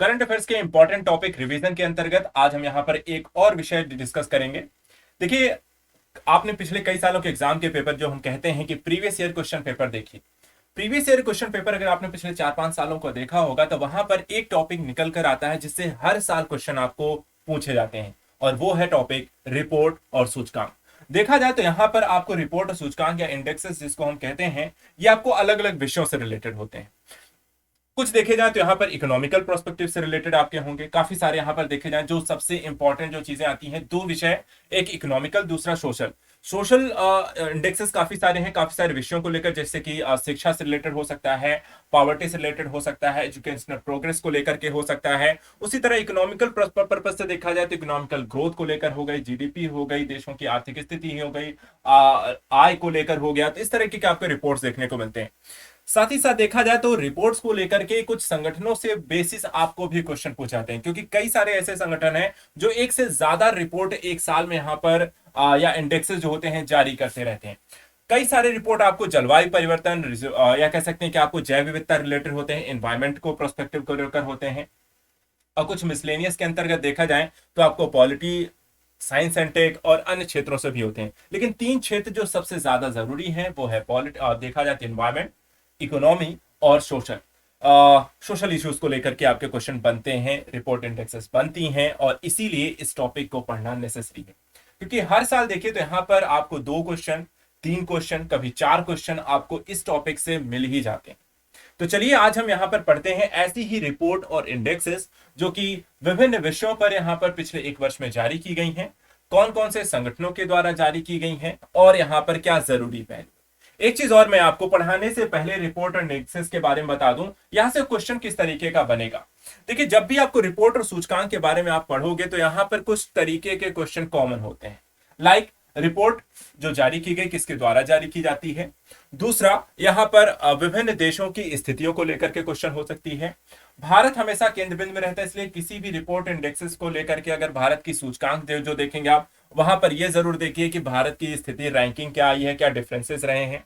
Current affairs के important topic revision के अंतर्गत आज हम यहाँ पर एक और विषय डिस्कस करेंगे। देखिए, आपने पिछले कई सालों के एग्जाम के पेपर जो हम कहते हैं कि प्रीवियस ईयर क्वेश्चन पेपर देखिए। प्रीवियस ईयर क्वेश्चन पेपर अगर आपने पिछले 4-5 सालों को देखा होगा तो वहां पर एक टॉपिक निकल कर आता है जिससे हर साल क्वेश्चन आपको पूछे जाते हैं, और वो है टॉपिक रिपोर्ट और सूचकांक। देखा जाए तो यहाँ पर आपको रिपोर्ट और सूचकांक या इंडेक्सेस जिसको हम कहते हैं, ये आपको अलग अलग विषयों से रिलेटेड होते हैं। कुछ देखे जाए तो यहाँ पर इकोनॉमिकल प्रोस्पेक्टिव से रिलेटेड आपके होंगे, काफी सारे यहाँ पर देखे जाए जो सबसे इंपॉर्टेंट जो चीजें आती हैं, दो विषय, एक इकोनॉमिकल दूसरा सोशल। सोशल इंडेक्सेस काफी सारे हैं, काफी सारे विषयों को लेकर, जैसे कि शिक्षा से रिलेटेड हो सकता है, पॉवर्टी से रिलेटेड हो सकता है, एजुकेशनल प्रोग्रेस को लेकर के हो सकता है। उसी तरह इकोनॉमिकल पर्पज से देखा जाए तो इकोनॉमिकल ग्रोथ को लेकर हो गई, जीडीपी हो गई, देशों की आर्थिक स्थिति हो गई, आय को लेकर हो गया। तो इस तरह के आपको रिपोर्ट्स देखने को मिलते हैं। साथ ही साथ देखा जाए तो रिपोर्ट्स को लेकर के कुछ संगठनों से बेसिस आपको भी क्वेश्चन पूछाते हैं, क्योंकि कई सारे ऐसे संगठन हैं जो एक से ज्यादा रिपोर्ट एक साल में यहाँ पर या इंडेक्सेस जो होते हैं जारी करते रहते हैं। कई सारे रिपोर्ट आपको जलवायु परिवर्तन या कह सकते हैं कि आपको जैव विविधता रिलेटेड होते हैं, एनवायरमेंट को प्रोस्पेक्टिव को लेकर होते हैं, और कुछ मिसलेनियस के अंतर्गत देखा जाए तो आपको पॉलिटी, साइंस एंड टेक और अन्य क्षेत्रों से भी होते हैं। लेकिन तीन क्षेत्र जो सबसे ज्यादा जरूरी हैं वो है देखा जाए तो एनवायरमेंट, इकोनॉमी और सोशल इश्यूज को लेकर के आपके क्वेश्चन बनते हैं, रिपोर्ट इंडेक्सेस बनती हैं, और इसीलिए इस टॉपिक को पढ़ना नेसेसरी है। क्योंकि हर साल देखिए तो यहाँ पर आपको 2 क्वेश्चन, 3 क्वेश्चन, कभी 4 क्वेश्चन आपको इस टॉपिक से मिल ही जाते हैं। तो चलिए आज हम यहाँ पर पढ़ते हैं ऐसी ही रिपोर्ट और इंडेक्सेस जो कि विभिन्न विषयों पर यहाँ पर पिछले 1 वर्ष में जारी की गई हैं, कौन कौन से संगठनों के द्वारा जारी की गई हैं, और यहाँ पर क्या जरूरी पहलू। एक चीज और, मैं आपको पढ़ाने से पहले रिपोर्ट और इंडेक्सेस के बारे में बता दूं, यहां से क्वेश्चन किस तरीके का बनेगा। देखिए, जब भी आपको रिपोर्ट और सूचकांक के बारे में आप पढ़ोगे तो यहां पर कुछ तरीके के क्वेश्चन कॉमन होते हैं। लाइक रिपोर्ट जो जारी की गई किसके द्वारा जारी की जाती है। दूसरा, यहां पर विभिन्न देशों की स्थितियों को लेकर के क्वेश्चन हो सकती है। भारत हमेशा केंद्र बिंदु में रहता है, इसलिए किसी भी रिपोर्ट इंडेक्सेस को लेकर के अगर भारत की सूचकांक जो देखेंगे आप, वहां पर यह जरूर देखिए कि भारत की स्थिति, रैंकिंग क्या आई है, क्या डिफरेंसेस रहे हैं।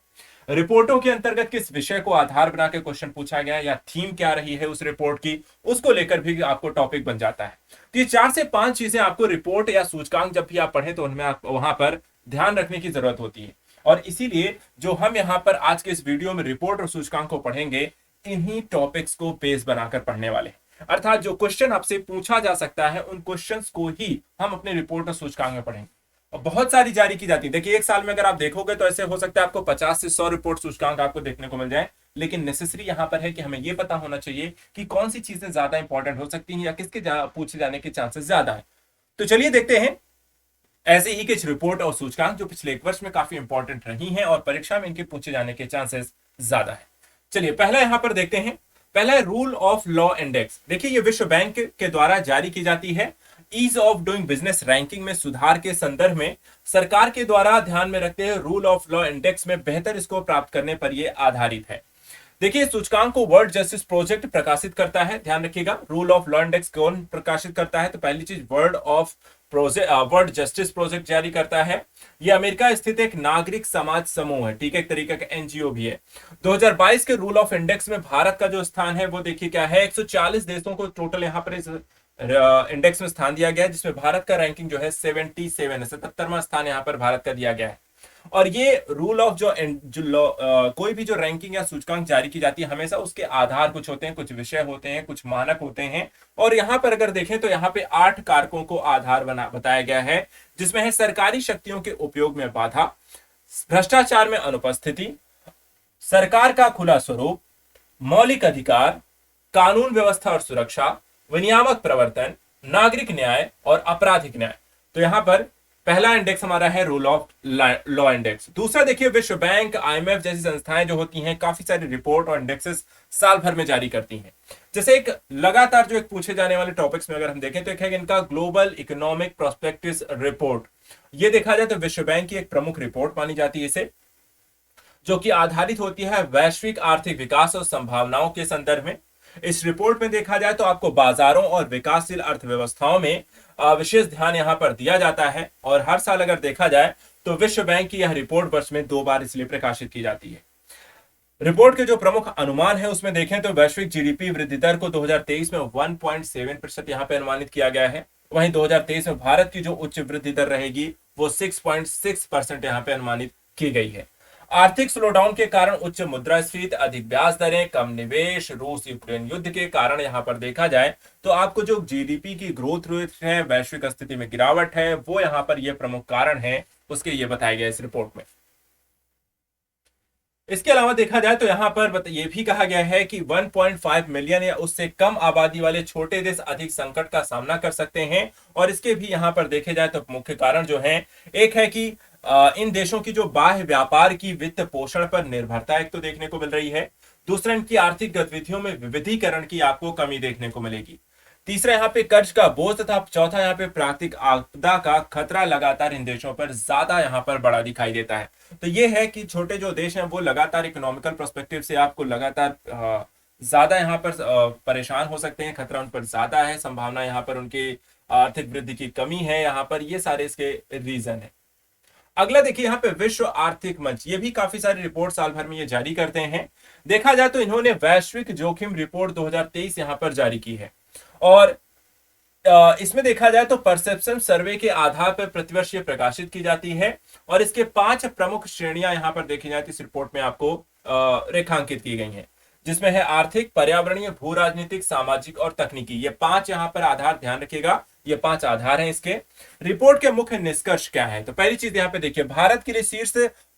रिपोर्टों के अंतर्गत किस विषय को आधार बना के क्वेश्चन पूछा गया या थीम क्या रही है उस रिपोर्ट की, उसको लेकर भी आपको टॉपिक बन जाता है। तो ये 4 से 5 चीजें आपको रिपोर्ट या सूचकांक जब भी आप पढ़े तो उनमें आप वहां पर ध्यान रखने की जरूरत होती है। और इसीलिए जो हम यहाँ पर आज के इस वीडियो में रिपोर्ट और सूचकांक को पढ़ेंगे, इन्हीं टॉपिक्स को बेस बनाकर पढ़ने वाले हैं। अर्थात जो क्वेश्चन आपसे पूछा जा सकता है उन क्वेश्चंस को ही हम अपने रिपोर्ट और सूचकांक में पढ़ेंगे। और बहुत सारी जारी की जाती है। देखिए, एक साल में अगर आप देखोगे तो ऐसे हो सकता है आपको 50 से 100 रिपोर्ट सूचकांक आपको देखने को मिल जाए, लेकिन नेसेसरी यहां पर है कि हमें यह पता होना चाहिए कि कौन सी चीजें ज्यादा इंपॉर्टेंट हो सकती हैं या किसके पूछे जाने के चांसेस ज्यादा है। तो चलिए देखते हैं ऐसे ही कुछ रिपोर्ट और सूचकांक जो पिछले 1 वर्ष में काफी इंपॉर्टेंट रही हैं और परीक्षा में इनके पूछे जाने के चांसेस ज्यादा है। चलिए पहला यहां पर देखते हैं। पहला है रूल ऑफ लॉ इंडेक्स। देखिए, ये विश्व बैंक के द्वारा जारी की जाती है। Ease of doing business ranking में सुधार के संदर्भ में सरकार के द्वारा ध्यान में रखते हुए रूल ऑफ लॉ इंडेक्स में बेहतर स्कोर प्राप्त करने पर यह आधारित है। देखिए, सूचकांक को वर्ल्ड जस्टिस प्रोजेक्ट प्रकाशित करता है। ध्यान रखिएगा, रूल ऑफ लॉ इंडेक्स कौन प्रकाशित करता है, तो पहली चीज वर्ल्ड जस्टिस प्रोजेक्ट जारी करता है। यह अमेरिका स्थित एक नागरिक समाज समूह है, ठीक है, एक तरीके का एनजीओ भी है। 2022 के रूल ऑफ इंडेक्स में भारत का जो स्थान है वो देखिए क्या है, 140 देशों को टोटल यहाँ पर इस इंडेक्स में स्थान दिया गया है, जिसमें भारत का रैंकिंग जो है 77 है, 77वां स्थान यहाँ पर भारत का दिया गया है। और ये रूल ऑफ कोई भी जो रैंकिंग या सूचकांक जारी की जाती है, हमेशा उसके आधार कुछ होते हैं, कुछ विषय होते हैं, कुछ मानक होते हैं। और यहाँ पर अगर देखें तो यहाँ पे 8 कारकों को आधार बताया गया है, जिसमें है सरकारी शक्तियों के उपयोग में बाधा, भ्रष्टाचार में अनुपस्थिति, सरकार का खुला स्वरूप, मौलिक अधिकार, कानून व्यवस्था और सुरक्षा, विनियामक प्रवर्तन, नागरिक न्याय और आपराधिक न्याय। तो यहां पर पहला इंडेक्स हमारा है रूल ऑफ लॉ इंडेक्स। दूसरा देखिए, विश्व बैंक, आईएमएफ जैसी संस्थाएं जो होती हैं, काफी सारी रिपोर्ट और इंडेक्सेस साल भर में जारी करती हैं। जैसे एक लगातार जो एक पूछे जाने वाले टॉपिक्स में अगर हम देखें तो एक है इनका ग्लोबल इकोनॉमिक प्रोस्पेक्टिव्स रिपोर्ट। ये देखा जाए तो विश्व बैंक की एक प्रमुख रिपोर्ट मानी जाती है इसे, जो कि आधारित होती है वैश्विक आर्थिक विकास और संभावनाओं के संदर्भ में। इस रिपोर्ट में देखा जाए तो आपको बाजारों और विकासशील अर्थव्यवस्थाओं में विशेष ध्यान यहां पर दिया जाता है। और हर साल अगर देखा जाए तो विश्व बैंक की यह रिपोर्ट वर्ष में 2 बार इसलिए प्रकाशित की जाती है। रिपोर्ट के जो प्रमुख अनुमान है उसमें देखें तो वैश्विक जीडीपी वृद्धि दर को 2023 में 1.7% यहाँ पे अनुमानित किया गया है। वहीं 2023 में भारत की जो उच्च वृद्धि दर रहेगी वो 6.6% यहाँ पे अनुमानित की गई है। आर्थिक स्लोडाउन के कारण उच्च मुद्रास्फीति, अधिक ब्याज दरें, कम निवेश, रूस यूक्रेन युद्ध के कारण यहाँ पर देखा जाए तो आपको जो जीडीपी की ग्रोथ रेट है, वैश्विक स्थिति में गिरावट है, वो यहाँ पर ये प्रमुख कारण है उसके ये बताया गया इस रिपोर्ट में। इसके अलावा देखा जाए तो यहाँ पर यह भी कहा गया है कि 1.5 मिलियन या उससे कम आबादी वाले छोटे देश अधिक संकट का सामना कर सकते हैं। और इसके भी यहाँ पर देखे जाए तो मुख्य कारण जो है, एक है कि इन देशों की जो बाह्य व्यापार की वित्त पोषण पर निर्भरता एक तो देखने को मिल रही है। दूसरा, इनकी आर्थिक गतिविधियों में विविधीकरण की आपको कमी देखने को मिलेगी। तीसरा, यहाँ पे कर्ज का बोझ तथा चौथा यहाँ पे प्राकृतिक आपदा का खतरा लगातार इन देशों पर ज्यादा यहाँ पर बड़ा दिखाई देता है। तो ये है कि छोटे जो देश हैं वो लगातार इकोनॉमिकल पर्सपेक्टिव से आपको लगातार ज्यादा यहाँ पर परेशान हो सकते हैं, खतरा उन पर ज्यादा है, संभावना यहाँ पर उनकी आर्थिक वृद्धि की कमी है, यहाँ पर ये सारे इसके रीजन है। अगला देखिए यहाँ पे विश्व आर्थिक मंच, ये भी काफी सारी रिपोर्ट साल भर में ये जारी करते हैं। देखा जाए तो इन्होंने वैश्विक जोखिम रिपोर्ट 2023 यहाँ पर जारी की है और इसमें देखा जाए तो परसेप्शन सर्वे के आधार पर प्रतिवर्ष ये प्रकाशित की जाती है और इसके 5 प्रमुख श्रेणियां यहां पर देखी जाए तो इस रिपोर्ट में आपको रेखांकित की गई हैं, जिसमें है आर्थिक, पर्यावरणीय, भू राजनीतिक, सामाजिक और तकनीकी। ये 5 यहां पर आधार ध्यान रखिएगा, ये 5 आधार हैं इसके। रिपोर्ट के मुख्य निष्कर्ष क्या है? तो पहली चीज यहां पे देखिए, भारत के लिए शीर्ष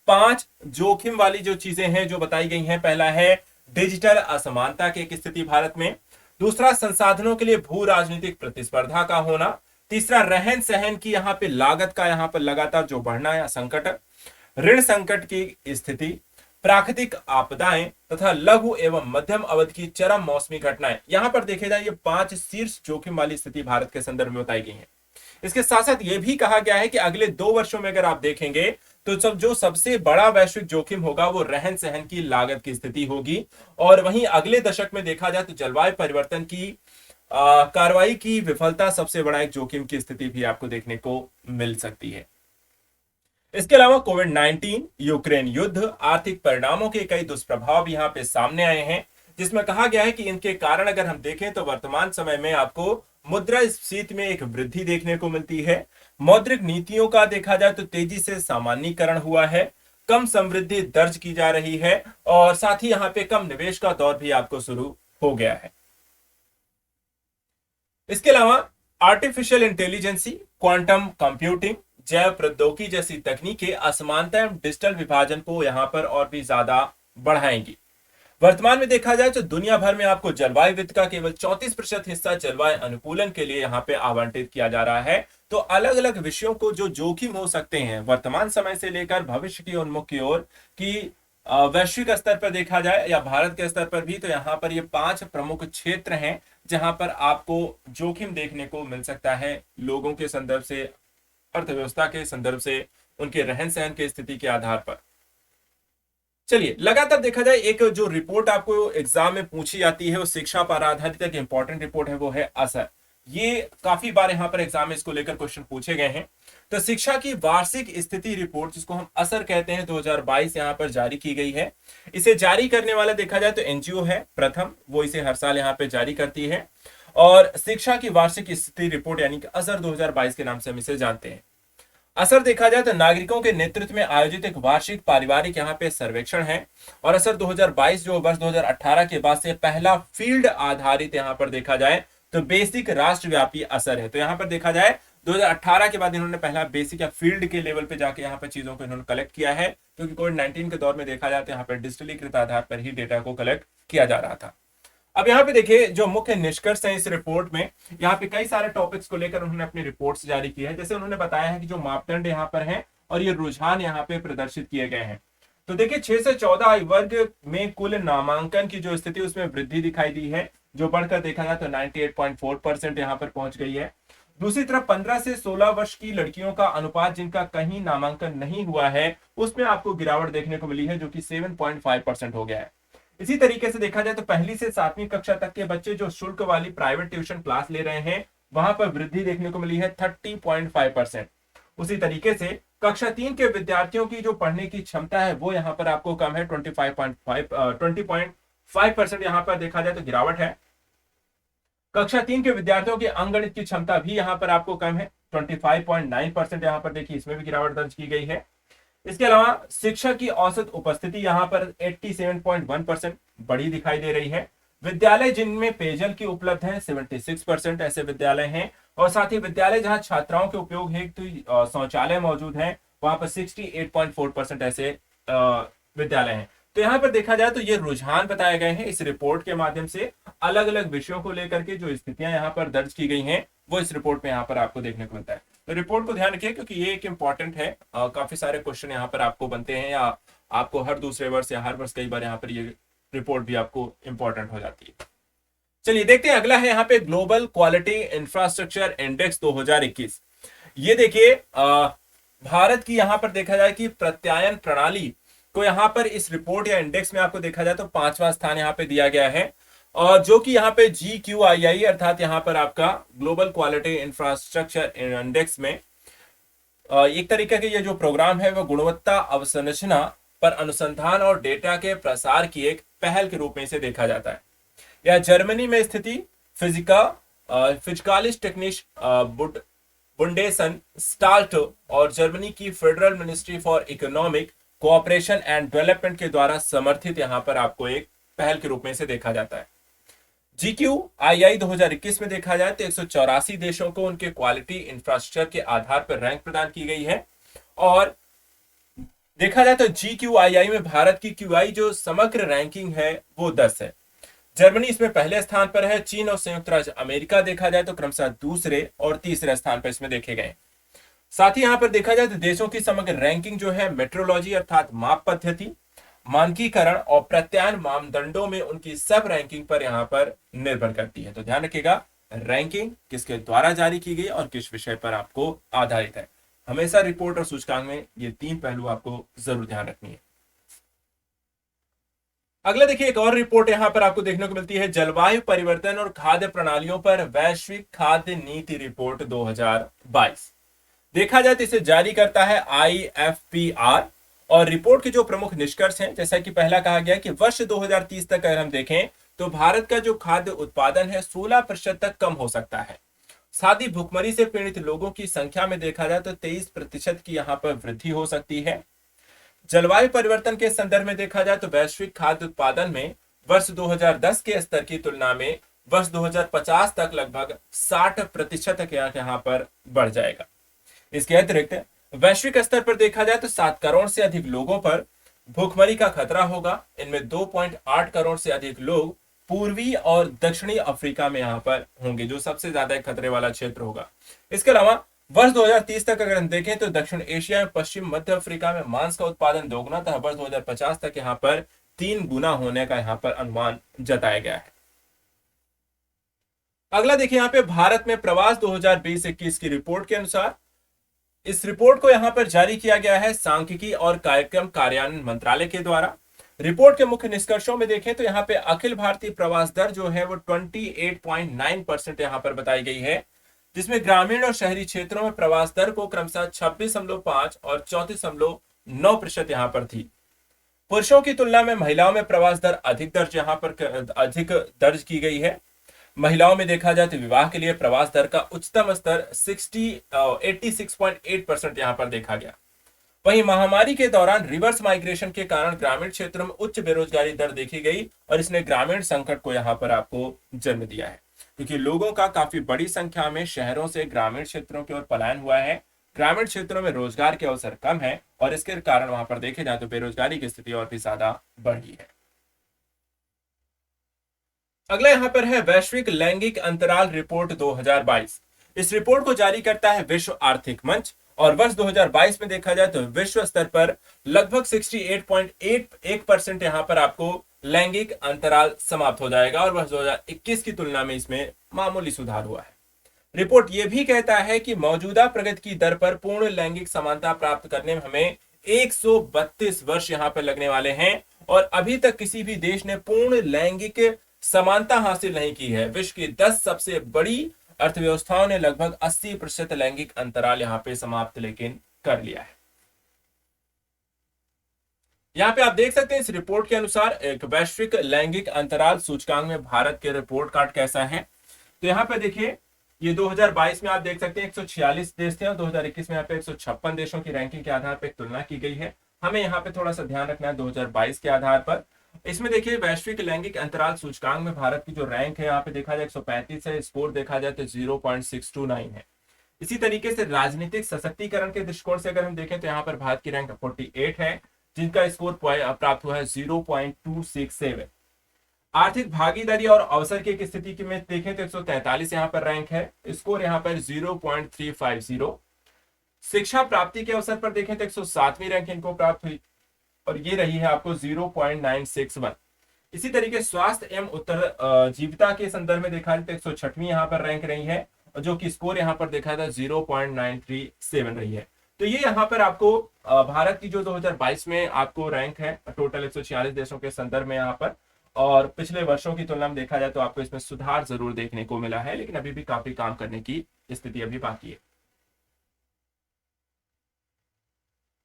5 जोखिम वाली जो चीजें हैं जो बताई गई हैं। पहला है डिजिटल असमानता की एक स्थिति भारत में। दूसरा, संसाधनों के लिए भू राजनीतिक प्रतिस्पर्धा का होना। तीसरा, रहन सहन की यहाँ पे लागत का यहाँ पर लगातार जो बढ़ना या संकट, ऋण संकट की स्थिति, प्राकृतिक आपदाएं तथा लघु एवं मध्यम अवधि की चरम मौसमी घटनाएं। यहां पर देखे जाए ये 5 शीर्ष जोखिम वाली स्थिति भारत के संदर्भ में बताई गई है। इसके साथ साथ यह भी कहा गया है कि अगले 2 वर्षों में अगर आप देखेंगे तो जो सबसे बड़ा वैश्विक जोखिम होगा वो रहन सहन की लागत की स्थिति होगी। और वहीं अगले दशक में देखा जाए तो जलवायु परिवर्तन की कार्रवाई की विफलता सबसे बड़ा एक जोखिम की स्थिति भी आपको देखने को मिल सकती है। इसके अलावा कोविड-19, यूक्रेन युद्ध, आर्थिक परिणामों के कई दुष्प्रभाव भी यहाँ पे सामने आए हैं, जिसमें कहा गया है कि इनके कारण अगर हम देखें तो वर्तमान समय में आपको मुद्रास्फीति में एक वृद्धि देखने को मिलती है। मौद्रिक नीतियों का देखा जाए तो तेजी से सामान्यीकरण हुआ है, कम समृद्धि दर्ज की जा रही है और साथ ही यहाँ पे कम निवेश का दौर भी आपको शुरू हो गया है। इसके अलावा आर्टिफिशियल इंटेलिजेंसी, क्वांटम कंप्यूटिंग, जैव प्रौद्योगिकी जैसी तकनीकें असमानता एवं डिजिटल विभाजन को यहाँ पर और भी ज्यादा बढ़ाएंगी। वर्तमान में देखा जाए तो दुनिया भर में आपको जलवायु वित्त का केवल 34% हिस्सा जलवायु अनुकूलन के लिए यहाँ पे आवंटित किया जा रहा है। तो अलग अलग विषयों को जो जोखिम हो सकते हैं वर्तमान समय से लेकर भविष्य की उन्मुख की ओर की वैश्विक स्तर पर देखा जाए या भारत के स्तर पर भी, तो यहाँ पर ये 5 प्रमुख क्षेत्र हैं जहां पर आपको जोखिम देखने को मिल सकता है, लोगों के संदर्भ से, अर्थव्यवस्था के संदर्भ से, उनके रहन सहन की स्थिति के आधार पर। चलिए, लगातार देखा जाए एक जो रिपोर्ट आपको एग्जाम में पूछी जाती है वो शिक्षा पर आधारित एक इंपॉर्टेंट रिपोर्ट है, वो है असर। ये काफी बार यहाँ पर एग्जाम में इसको लेकर क्वेश्चन पूछे गए हैं। तो शिक्षा की वार्षिक स्थिति रिपोर्ट, जिसको हम असर कहते हैं, 2022 यहाँ पर जारी की गई है। इसे जारी करने वाला देखा जाए तो एनजीओ है प्रथम, वो इसे हर साल यहाँ पे जारी करती है और शिक्षा की वार्षिक स्थिति रिपोर्ट यानी कि असर 2022 के नाम से हम इसे जानते हैं। असर देखा जाए तो नागरिकों के नेतृत्व में आयोजित एक वार्षिक पारिवारिक यहाँ पे सर्वेक्षण है और असर 2022 जो वर्ष 2018 के बाद से पहला फील्ड आधारित यहाँ पर देखा जाए तो बेसिक राष्ट्रव्यापी असर है। तो यहाँ पर देखा जाए 2018 के बाद इन्होंने पहला बेसिक या फील्ड के लेवल पे जाके यहाँ पर चीजों को इन्होंने कलेक्ट किया है, क्योंकि कोविड-19 के दौर में देखा जाए तो यहाँ पर डिजिटलीकृत आधार पर ही डेटा को कलेक्ट किया जा रहा था। अब यहाँ पे देखिए जो मुख्य निष्कर्ष है इस रिपोर्ट में, यहाँ पे कई सारे टॉपिक्स को लेकर उन्होंने अपनी रिपोर्ट्स जारी की है। जैसे उन्होंने बताया है कि जो मापदंड यहाँ पर हैं और ये रुझान यहाँ पे प्रदर्शित किए गए हैं। तो देखिए 6 से 14 आयु वर्ग में कुल नामांकन की जो स्थिति उसमें वृद्धि दिखाई दी है, जो बढ़कर देखा जाए तो 98.4% यहाँ पर पहुंच गई है। दूसरी तरफ 15 से 16 वर्ष की लड़कियों का अनुपात जिनका कहीं नामांकन नहीं हुआ है उसमें आपको गिरावट देखने को मिली है, जो कि 7.5% हो गया है। इसी तरीके से देखा जाए तो पहली से 7वीं कक्षा तक के बच्चे जो शुल्क वाली प्राइवेट ट्यूशन क्लास ले रहे हैं वहां पर वृद्धि देखने को मिली है 30.5%। उसी तरीके से कक्षा 3 के विद्यार्थियों की जो पढ़ने की क्षमता है वो यहाँ पर आपको कम है, 20.5% यहाँ पर देखा जाए तो गिरावट है। कक्षा 3 के विद्यार्थियों की अंकगणित की क्षमता भी यहाँ पर आपको कम है, 25.9% यहाँ पर देखिए इसमें भी गिरावट दर्ज की गई है। इसके अलावा शिक्षक की औसत उपस्थिति यहाँ पर 87.1% बड़ी दिखाई दे रही है। विद्यालय जिनमें पेयजल की उपलब्ध है 76% ऐसे विद्यालय हैं, और साथ ही विद्यालय जहां छात्राओं के उपयोग हेतु शौचालय मौजूद है वहां पर 68.4% ऐसे विद्यालय हैं। तो यहाँ पर देखा जाए तो ये रुझान बताए गए हैं इस रिपोर्ट के माध्यम से, अलग अलग विषयों को लेकर के जो स्थितियां यहाँ पर दर्ज की गई हैं वो इस रिपोर्ट में यहाँ पर आपको देखने को मिलता है। तो रिपोर्ट को ध्यान रखिए क्योंकि ये एक इंपॉर्टेंट है, काफी सारे क्वेश्चन यहाँ पर आपको बनते हैं, या आपको हर दूसरे वर्ष या हर वर्ष कई बार यहाँ पर ये रिपोर्ट भी आपको इंपॉर्टेंट हो जाती है। चलिए देखते हैं, अगला है यहाँ पे ग्लोबल क्वालिटी इंफ्रास्ट्रक्चर इंडेक्स 2021। ये देखिए भारत की यहाँ पर देखा जाए कि प्रत्यायन प्रणाली को यहाँ पर इस रिपोर्ट या इंडेक्स में आपको देखा जाए तो 5वां स्थान यहाँ पे दिया गया है, और जो कि यहाँ पे GQII अर्थात यहाँ पर आपका ग्लोबल क्वालिटी इंफ्रास्ट्रक्चर इंडेक्स में एक तरीके के ये जो प्रोग्राम है वो गुणवत्ता अवसंरचना पर अनुसंधान और डेटा के प्रसार की एक पहल के रूप में इसे देखा जाता है। यह जर्मनी में स्थिति फिजिकालिस्ट टेक्निश बुंडेसन स्टाल्ट और जर्मनी की federal ministry for economic cooperation and development के द्वारा समर्थित यहाँ पर आपको एक पहल के रूप में इसे देखा जाता है। GQII 2021 में देखा जाए तो 184 देशों को उनके क्वालिटी इंफ्रास्ट्रक्चर के आधार पर रैंक प्रदान की गई है, और देखा जाए तो GQII में भारत की QI जो समग्र रैंकिंग है वो 10 है। जर्मनी इसमें पहले स्थान पर है, चीन और संयुक्त राज्य अमेरिका देखा जाए तो क्रमशः दूसरे और तीसरे स्थान पर इसमें देखे गए। साथ ही यहाँ पर देखा जाए तो देशों की समग्र रैंकिंग जो है मेट्रोलॉजी अर्थात माप पद्धति, मानकीकरण और प्रत्यायन मानदंडों में उनकी सब रैंकिंग पर यहाँ पर निर्भर करती है। तो ध्यान रखिएगा रैंकिंग किसके द्वारा जारी की गई और किस विषय पर आपको आधारित है। हमेशा रिपोर्ट और सूचकांक में ये 3 पहलू आपको जरूर ध्यान रखनी है। अगला देखिए एक और रिपोर्ट यहाँ पर आपको देखने को मिलती है, जलवायु परिवर्तन और खाद्य प्रणालियों पर वैश्विक खाद्य नीति रिपोर्ट 2022। देखा जाए तो इसे जारी करता है IFPR, और रिपोर्ट के जो प्रमुख निष्कर्ष हैं जैसा कि पहला कहा गया कि वर्ष 2030 तक अगर हम देखें तो भारत का जो खाद्य उत्पादन है 16% तक कम हो सकता है। साथ ही भुखमरी से पीड़ित लोगों की संख्या में देखा जाए तो 23% की यहाँ पर वृद्धि हो सकती है। जलवायु परिवर्तन के संदर्भ में देखा जाए तो वैश्विक खाद्य उत्पादन में वर्ष 2010 के स्तर की तुलना में वर्ष 2050 तक लगभग 60% तक यहाँ पर बढ़ जाएगा। इसके अतिरिक्त वैश्विक स्तर पर देखा जाए तो 7 करोड़ से अधिक लोगों पर भूखमरी का खतरा होगा। इनमें 2.8 करोड़ से अधिक लोग पूर्वी और दक्षिणी अफ्रीका में यहाँ पर होंगे, जो सबसे ज्यादा खतरे वाला क्षेत्र होगा। इसके अलावा वर्ष 2030 तक अगर हम देखें तो दक्षिण एशिया में पश्चिम मध्य अफ्रीका में मांस का उत्पादन दोगुना था, वर्ष 2050 तक यहाँ पर 3 गुना होने का यहाँ पर अनुमान जताया गया है। अगला देखिए यहाँ पे भारत में प्रवास 2020-21 की रिपोर्ट के अनुसार, इस रिपोर्ट को यहाँ पर जारी किया गया है सांख्यिकी और कार्यक्रम कार्यान्वयन मंत्रालय के द्वारा। रिपोर्ट के मुख्य निष्कर्षों में देखें तो यहाँ पे अखिल भारतीय प्रवास दर जो है वो 28.9% यहाँ पर बताई गई है, जिसमें ग्रामीण और शहरी क्षेत्रों में प्रवास दर को क्रमशः 26.5 और 34.9% यहाँ पर थी। पुरुषों की तुलना में महिलाओं में प्रवास दर अधिक दर्ज की गई है। महिलाओं में देखा जाए तो विवाह के लिए प्रवास दर का उच्चतम स्तर 86.8% यहाँ पर देखा गया। वहीं महामारी के दौरान रिवर्स माइग्रेशन के कारण ग्रामीण क्षेत्रों में उच्च बेरोजगारी दर देखी गई, और इसने ग्रामीण संकट को यहाँ पर आपको जन्म दिया है, क्योंकि लोगों का काफी बड़ी संख्या में शहरों से ग्रामीण क्षेत्रों की ओर पलायन हुआ है। ग्रामीण क्षेत्रों में रोजगार के अवसर कम है, और इसके कारण वहां पर देखे जाए तो बेरोजगारी की स्थिति और भी ज्यादा बढ़ी है। अगला यहाँ पर है वैश्विक लैंगिक अंतराल रिपोर्ट 2022। इस रिपोर्ट को जारी करता है विश्व आर्थिक मंच, और वर्ष 2022 में देखा जाए तो विश्व स्तर पर लगभग 68.81% यहाँ पर आपको लैंगिक अंतराल समाप्त हो जाएगा, और वर्ष 2021 की तुलना में इसमें मामूली सुधार हुआ है। रिपोर्ट यह भी कहता है कि मौजूदा प्रगति की दर पर पूर्ण लैंगिक समानता प्राप्त करने में हमें 132 वर्ष यहाँ पर लगने वाले हैं, और अभी तक किसी भी देश ने पूर्ण लैंगिक समानता हासिल नहीं की है। विश्व की 10 सबसे बड़ी अर्थव्यवस्थाओं ने लगभग 80% लैंगिक अंतराल यहाँ पे समाप्त लेकिन कर लिया है। यहाँ पे आप देख सकते हैं इस रिपोर्ट के अनुसार एक वैश्विक लैंगिक अंतराल सूचकांक में भारत के रिपोर्ट कार्ड कैसा है। तो यहाँ पे देखिए, ये 2022 में आप देख सकते हैं 146 देश थे और 2021 में यहाँ पे 156 देशों की रैंकिंग के आधार पर तुलना की गई है। हमें यहाँ पे थोड़ा सा ध्यान रखना है 2022 के आधार पर। इसमें देखिए वैश्विक लैंगिक अंतराल सूचकांक में भारत की जो रैंक है यहाँ पे देखा जाए 135 है, स्कोर देखा जाए तो 0.629 है। इसी तरीके से राजनीतिक सशक्तिकरण के दृष्टिकोण से अगर हम देखें तो यहाँ पर भारत की रैंक 48 है, जिनका स्कोर प्राप्त हुआ है 0.267। आर्थिक भागीदारी और अवसर की स्थिति में देखें तो 143 यहाँ पर रैंक है, स्कोर यहाँ पर 0.350। शिक्षा प्राप्ति के अवसर पर देखें तो 107वीं रैंक इनको प्राप्त हुई और ये रही है आपको 0.961। इसी तरीके स्वास्थ्य एवं उत्तर जीविता के संदर्भ में देखा जाए तो 106वीं यहाँ पर रैंक रही है, जो कि स्कोर यहाँ पर देखा था 0.937 रही है। तो ये यहाँ पर आपको भारत की जो 2022 में आपको रैंक है टोटल 146 देशों के संदर्भ में यहाँ पर, और पिछले वर्षों की तुलना में देखा जाए तो आपको इसमें सुधार जरूर देखने को मिला है, लेकिन अभी भी काफी काम करने की स्थिति अभी बाकी है।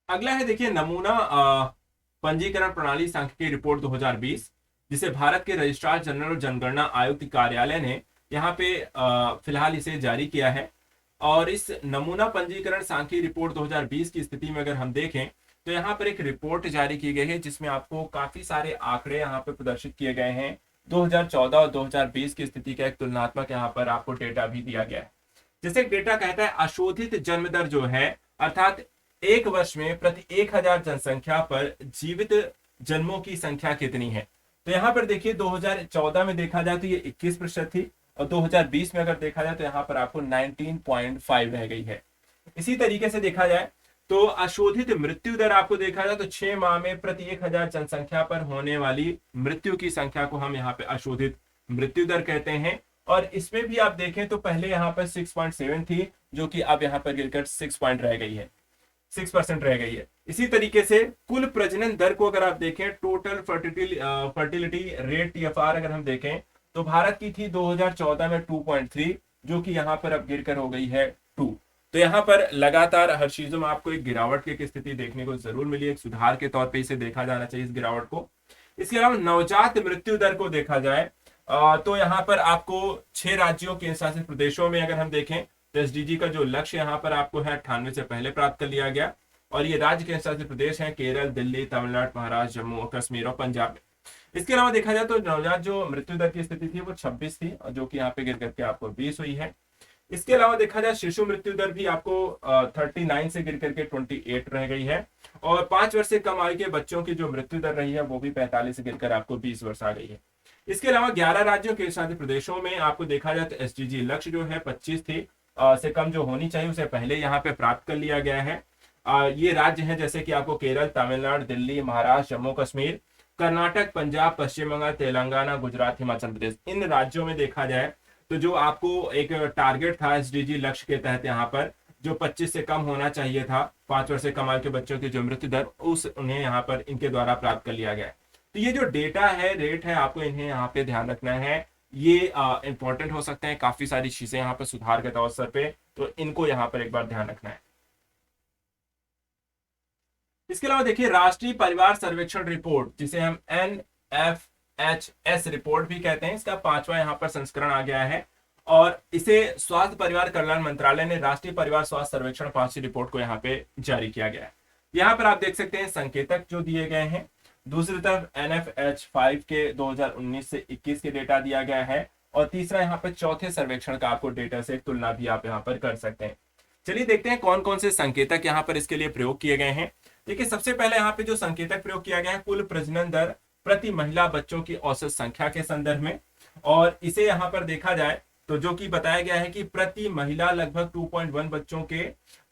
अगला है देखिए नमूना पंजीकरण प्रणाली सांख्यिकी रिपोर्ट 2020, जिसे भारत के रजिस्ट्रार जनरल और जनगणना आयुक्त कार्यालय ने यहाँ पे फिलहाल इसे जारी किया है। और इस नमूना पंजीकरण सांख्यिकी रिपोर्ट 2020 की स्थिति में अगर हम देखें तो यहाँ पर एक रिपोर्ट जारी की गई है, जिसमें आपको काफी सारे आंकड़े यहाँ पे प्रदर्शित किए गए हैं। 2014 और 2020 की स्थिति का एक तुलनात्मक यहाँ पर आपको डेटा भी दिया गया है। जैसे डेटा कहता है अशोधित जन्म दर जो है, अर्थात एक वर्ष में प्रति 1000 जनसंख्या पर जीवित जन्मों की संख्या कितनी है। तो यहाँ पर देखिए 2014 में देखा जाए तो ये 21% थी और 2020 में अगर देखा जाए तो यहाँ पर आपको 19.5 रह गई है। इसी तरीके से देखा जाए तो अशोधित मृत्यु दर आपको देखा जाए तो 6 माह में प्रति 1000 जनसंख्या पर होने वाली मृत्यु की संख्या को हम यहाँ पे अशोधित मृत्यु दर कहते हैं। और इसमें भी आप देखें तो पहले यहाँ पर 6.7 थी, जो कि अब यहाँ पर गिरकर 6 रह गई है, 6% रह गई है। इसी तरीके से कुल प्रजनन दर को अगर आप देखें, टोटल फर्टिलिटी रेट TFR अगर हम देखें तो भारत की थी 2014 में 2.3, जो कि यहाँ पर अब गिरकर हो गई है 2। तो यहाँ पर लगातार हर चीजों में आपको एक गिरावट की स्थिति देखने को जरूर मिली, एक सुधार के तौर पे इसे देखा जाना चाहिए इस गिरावट को। इसके अलावा नवजात मृत्यु दर को देखा जाए तो यहाँ पर आपको 6 राज्यों केंद्र शासित प्रदेशों में अगर हम देखें तो SDG का जो लक्ष्य यहाँ पर आपको है 98 से पहले प्राप्त कर लिया गया। और ये राज्य केंद्र शासित प्रदेश हैं केरल, दिल्ली, तमिलनाडु, महाराष्ट्र, जम्मू और कश्मीर और पंजाब में। इसके अलावा देखा जाए तो नवजात जो मृत्यु दर की स्थिति थी वो 26 थी, और जो कि यहाँ पे गिर करके आपको 20 हुई है। इसके अलावा देखा जाए शिशु मृत्यु दर भी आपको 39 से गिर करके 28 रह गई है। और 5 वर्ष से कम आयु के बच्चों की जो मृत्यु दर रही है वो भी 45 से गिरकर आपको 20 वर्ष आ गई है। इसके अलावा 11 राज्यों के शासित प्रदेशों में आपको देखा जाए तो SDG लक्ष्य जो है 25 थी से कम जो होनी चाहिए उसे पहले यहाँ पे प्राप्त कर लिया गया है। ये राज्य हैं जैसे कि आपको केरल, तमिलनाडु, दिल्ली, महाराष्ट्र, जम्मू कश्मीर, कर्नाटक, पंजाब, पश्चिम बंगाल, तेलंगाना, गुजरात, हिमाचल प्रदेश। इन राज्यों में देखा जाए तो जो आपको एक टारगेट था SDG लक्ष्य के तहत यहाँ पर जो 25 से कम होना चाहिए था, 5 वर्ष से कम आयु के बच्चों की जो मृत्यु दर, उस उन्हें यहाँ पर इनके द्वारा प्राप्त कर लिया गया है। तो ये जो डेटा है, रेट है, आपको इन्हें यहाँ पे ध्यान रखना है। ये इंपॉर्टेंट हो सकते हैं, काफी सारी चीजें यहाँ पर सुधार के अवसर पे, तो इनको यहाँ पर एक बार ध्यान रखना है। इसके अलावा देखिए राष्ट्रीय परिवार सर्वेक्षण रिपोर्ट, जिसे हम NFHS रिपोर्ट भी कहते हैं, इसका 5वां यहाँ पर संस्करण आ गया है। और इसे स्वास्थ्य परिवार कल्याण मंत्रालय ने राष्ट्रीय परिवार स्वास्थ्य सर्वेक्षण 5वीं रिपोर्ट को यहाँ पे जारी किया गया है। यहाँ पर आप देख सकते हैं संकेतक जो दिए गए हैं। दूसरी तरफ NFH5 के 2019 से 21 के डेटा दिया गया है। और तीसरा यहाँ पर चौथे सर्वेक्षण का आपको डेटा से तुलना भी आप यहाँ पर कर सकते हैं। चलिए देखते हैं कौन कौन से संकेतक यहाँ पर इसके लिए प्रयोग किए गए हैं। देखिए सबसे पहले यहाँ पे जो संकेतक प्रयोग किया गया है कुल प्रजनन दर प्रति महिला बच्चों की औसत संख्या के संदर्भ में। और इसे यहाँ पर देखा जाए तो जो कि बताया गया है कि प्रति महिला लगभग 2.1 बच्चों के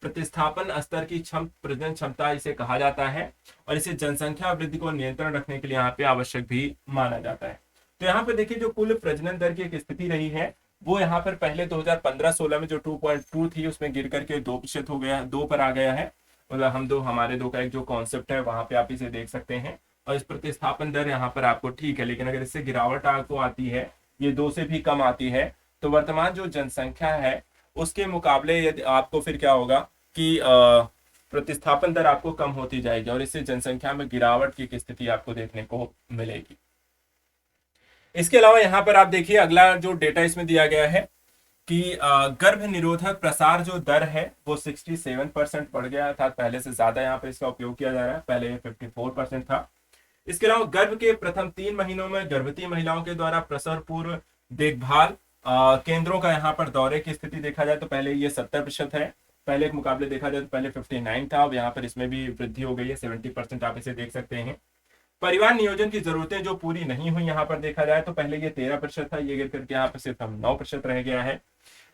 प्रतिस्थापन स्तर की प्रजनन क्षमता इसे कहा जाता है। और इसे जनसंख्या वृद्धि को नियंत्रण रखने के लिए यहाँ पे आवश्यक भी माना जाता है। तो यहाँ पे देखिए जो कुल प्रजनन दर की एक स्थिति रही है वो यहाँ पर पहले 2015-16 में जो 2.2 थी उसमें गिर करके 2% हो गया, 2 पर आ गया है। मतलब हमारे 2 का एक जो कॉन्सेप्ट है वहां पे आप इसे देख सकते हैं। और इस प्रतिस्थापन दर यहाँ पर आपको ठीक है, लेकिन अगर इससे गिरावट आपको आती है, ये 2 से भी कम आती है, तो वर्तमान जो जनसंख्या है उसके मुकाबले यदि आपको फिर क्या होगा कि प्रतिस्थापन दर आपको कम होती जाएगी और इससे जनसंख्या में गिरावट की एक स्थिति आपको देखने को मिलेगी। इसके अलावा यहाँ पर आप देखिए अगला जो डेटा इसमें दिया गया है कि गर्भ निरोधक प्रसार जो दर है वो 67% बढ़ गया, अर्थात पहले से ज्यादा यहाँ पे इसका उपयोग किया जा रहा है, पहले 54% था। इसके अलावा गर्भ के प्रथम 3 महीनों में गर्भवती महिलाओं के द्वारा प्रसव पूर्व देखभाल केंद्रों का यहाँ पर दौरे की स्थिति देखा जाए तो पहले ये 70% है, पहले के मुकाबले देखा जाए तो पहले 59 था, अब यहाँ पर इसमें भी वृद्धि हो गई है, 70% आप इसे देख सकते हैं। परिवार नियोजन की जरूरतें जो पूरी नहीं हुई यहाँ पर देखा जाए तो पहले ये 13% था, ये गिर करके यहाँ पर सिर्फ 9% रह गया है।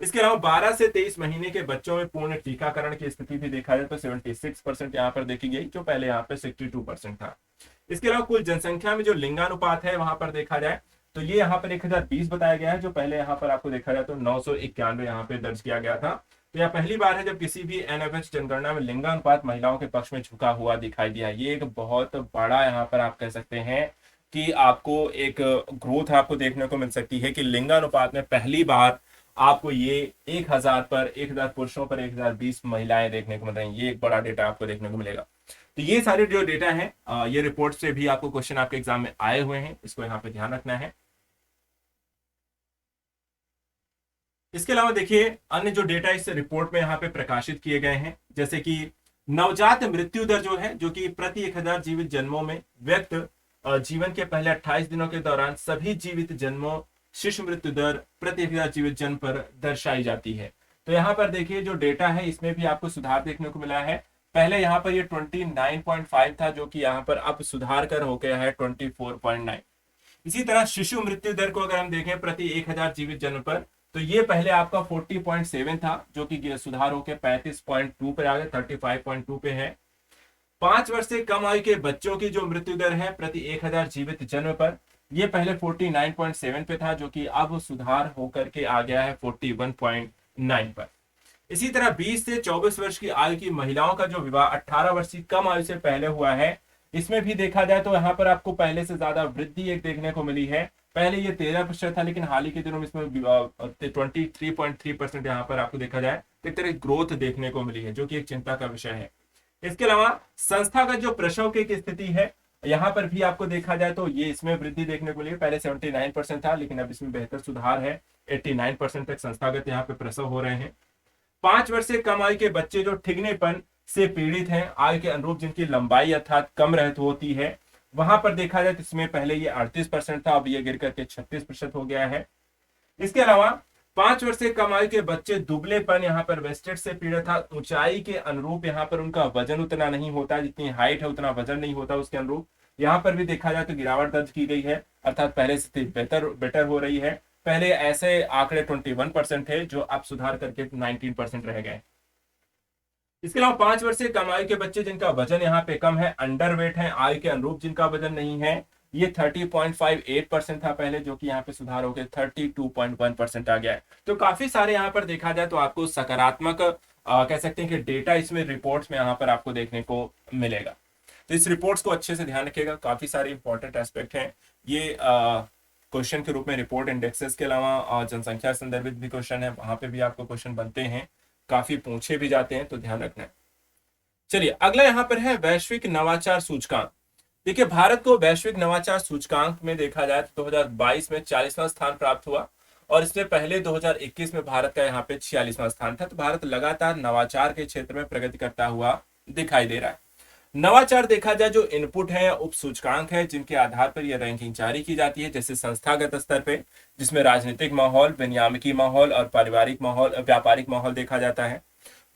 इसके अलावा 12 से 23 महीने के बच्चों में पूर्ण टीकाकरण की स्थिति भी देखा जाए तो 76% यहाँ पर देखी गई, जो पहले यहाँ पे 62% था। इसके अलावा कुल जनसंख्या में जो लिंगानुपात है वहां पर देखा जाए तो ये यहाँ पर 1020 बताया गया है, जो पहले यहाँ पर आपको देखा जाए तो 991 यहाँ पे दर्ज किया गया था। तो यह पहली बार है जब किसी भी एनएफएच जनगणना में लिंगानुपात महिलाओं के पक्ष में झुका हुआ दिखाई दिया। ये एक बहुत बड़ा यहाँ पर आप कह सकते हैं कि आपको एक ग्रोथ आपको देखने को मिल सकती है कि लिंगानुपात में पहली बार आपको ये 1000 पुरुषों पर 1020 महिलाएं देखने को मिल रही हैं। ये एक बड़ा डेटा आपको देखने को मिलेगा। तो ये सारे जो डेटा है ये रिपोर्ट से भी आपको क्वेश्चन आपके एग्जाम में आए हुए हैं, इसको यहाँ पे ध्यान रखना है। इसके अलावा देखिए अन्य जो डेटा इस रिपोर्ट में यहाँ पे प्रकाशित किए गए हैं, जैसे कि नवजात मृत्यु दर जो है, जो कि प्रति 1000 जीवित जन्मों में व्यक्त जीवन के पहले 28 दिनों के दौरान सभी जीवित जन्मों शिशु मृत्यु दर प्रति 1000 जीवित जन्म पर दर्शाई जाती है। तो यहाँ पर देखिए जो डेटा है इसमें भी आपको सुधार देखने को मिला है। पहले यहाँ पर ये 29.5 था, जो कि यहाँ पर अब सुधार कर हो गया है 24.9। इसी तरह शिशु मृत्यु दर को अगर हम देखें प्रति 1000 जीवित जन्म पर, तो ये पहले आपका 40.7 था, जो कि सुधार होकर 35.2 पे आ गया, 35.2 पे है। 5 वर्ष से कम आयु के बच्चों की जो मृत्यु दर है प्रति 1000 जीवित जन्म पर, ये पहले 49.7 पे था, जो कि अब सुधार होकर के आ गया है 41.9 पर। इसी तरह 20 से 24 वर्ष की आयु की महिलाओं का जो विवाह 18 वर्ष की कम आयु से पहले हुआ है, इसमें भी देखा जाए तो यहाँ पर आपको पहले से ज्यादा वृद्धि एक देखने को मिली है। पहले ये 13% था, लेकिन हाल ही के दिनों में इसमें 23.3% यहाँ पर आपको देखा जाए तो एक तरह की ग्रोथ देखने को मिली है, जो कि एक चिंता का विषय है। इसके अलावा संस्थागत जो प्रसव की स्थिति है, यहाँ पर भी आपको देखा जाए तो ये इसमें वृद्धि देखने को मिली। पहले 79% था, लेकिन अब इसमें बेहतर सुधार है, 89% तक संस्थागत यहाँ पे प्रसव हो रहे हैं। 5 वर्ष से कम आयु के बच्चे जो ठिगनेपन से पीड़ित हैं, आयु के अनुरूप जिनकी लंबाई अर्थात कम रहती होती है, वहां पर देखा जाए तो इसमें पहले ये 38% था, अब ये गिर करके 36% हो गया है। इसके अलावा 5 वर्ष से कम आयु के बच्चे दुबलेपन यहाँ पर वेस्टेड से पीड़ित था, ऊंचाई के अनुरूप यहाँ पर उनका वजन उतना नहीं होता, जितनी हाइट है उतना वजन नहीं होता उसके अनुरूप। यहाँ पर भी देखा जाए तो गिरावट दर्ज की गई है, अर्थात पहले से बेटर हो रही है। पहले ऐसे आंकड़े 21% थे, जो अब सुधार करके 19% रह गए। इसके अलावा 5 वर्ष से कम आयु के बच्चे जिनका वजन यहाँ पे कम है, अंडरवेट है, आयु के अनुरूप जिनका वजन नहीं है, ये 30.58% था पहले, जो कि यहाँ पे सुधार हो गया 32.1% आ गया है। तो काफी सारे यहाँ पर देखा जाए तो आपको सकारात्मक कह सकते हैं कि डेटा इसमें रिपोर्ट्स में यहाँ पर आपको देखने को मिलेगा। तो इस रिपोर्ट्स को अच्छे से ध्यान रखिएगा, काफी सारे इंपॉर्टेंट एस्पेक्ट हैं ये। क्वेश्चन के रूप में रिपोर्ट इंडेक्सेस के अलावा जनसंख्या संदर्भित भी क्वेश्चन है, वहां पे भी आपको क्वेश्चन बनते हैं, काफी पूछे भी जाते हैं, तो ध्यान रखना है। चलिए अगला यहाँ पर है वैश्विक नवाचार सूचकांक। देखिए भारत को वैश्विक नवाचार सूचकांक में देखा जाए तो 2022 में 40वां स्थान प्राप्त हुआ, और इससे पहले 2021 में भारत का यहाँ पे 46वां स्थान था। तो भारत लगातार नवाचार के क्षेत्र में प्रगति करता हुआ दिखाई दे रहा है। नवाचार देखा जाए जो इनपुट है या उप सूचकांक है, जिनके आधार पर यह रैंकिंग जारी की जाती है, जैसे संस्थागत स्तर पे, जिसमें राजनीतिक माहौल, विनियामकी माहौल और पारिवारिक माहौल, व्यापारिक माहौल देखा जाता है।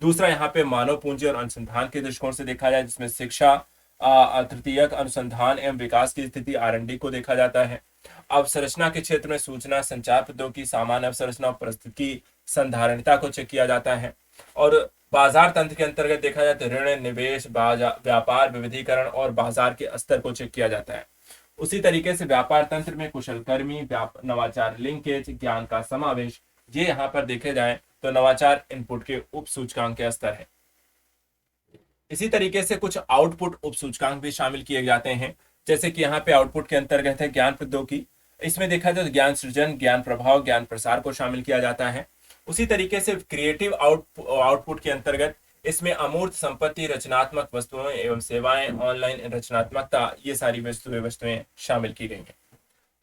दूसरा यहाँ पे मानव पूंजी और अनुसंधान के दृष्टिकोण से देखा जाए, जिसमें शिक्षा, तृतीयक अनुसंधान एवं विकास की स्थिति R&D को देखा जाता है। अवसंरचना के क्षेत्र में सूचना संचार प्रौद्योगिकी, सामान्य अवसंरचना और परिस्थिति संधारणता को चेक किया जाता है। और बाजार तंत्र के अंतर्गत देखा जाए तो ऋण, निवेश, व्यापार विविधीकरण और बाजार के स्तर को चेक किया जाता है। उसी तरीके से व्यापार तंत्र में कुशल कर्मी, नवाचार लिंकेज, ज्ञान का समावेश, ये यहाँ पर देखे जाए तो नवाचार इनपुट के उप सूचकांक के स्तर है। इसी तरीके से कुछ आउटपुट उप सूचकांक भी शामिल किए जाते हैं, जैसे कि यहाँ पे आउटपुट के अंतर्गत है ज्ञान प्रौद्योगिकी, इसमें देखा जाए तो ज्ञान सृजन, ज्ञान प्रभाव, ज्ञान प्रसार को शामिल किया जाता है। उसी तरीके से क्रिएटिव आउटपुट के अंतर्गत इसमें अमूर्त संपत्ति, रचनात्मक वस्तुएं एवं सेवाएं, ऑनलाइन रचनात्मकता, ये सारी वस्तुएं शामिल की गई हैं।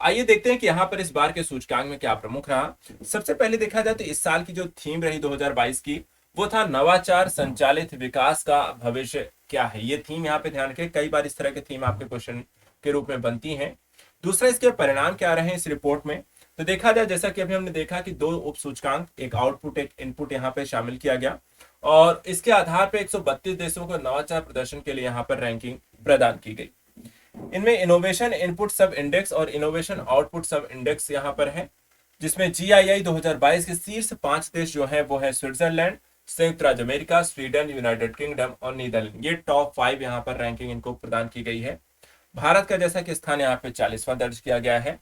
आइए देखते हैं कि यहाँ पर इस बार के सूचकांक में क्या प्रमुख रहा। सबसे पहले देखा जाए तो इस साल की जो थीम रही 2022 की, वो था नवाचार संचालित विकास का भविष्य क्या है। ये थीम यहाँ पे ध्यान रखें, कई बार इस तरह की थीम आपके क्वेश्चन के रूप में बनती हैं। दूसरा, इसके परिणाम क्या रहे इस रिपोर्ट में, तो देखा जाए जैसा कि अभी हमने देखा कि 2 उप सूचकांक, एक आउटपुट एक इनपुट यहाँ पे शामिल किया गया और इसके आधार पर 132 देशों को नवाचार प्रदर्शन के लिए यहाँ पर रैंकिंग प्रदान की गई। इनमें इनोवेशन इनपुट सब इंडेक्स और इनोवेशन आउटपुट सब इंडेक्स यहाँ पर है, जिसमें GII 2022 के शीर्ष 5 देश जो है वो है स्विट्जरलैंड, संयुक्त राज्य अमेरिका, स्वीडन, यूनाइटेड किंगडम और नीदरलैंड। ये टॉप 5 यहाँ पर रैंकिंग इनको प्रदान की गई है। भारत का जैसा कि स्थान यहाँ पे 40वां दर्ज किया गया है।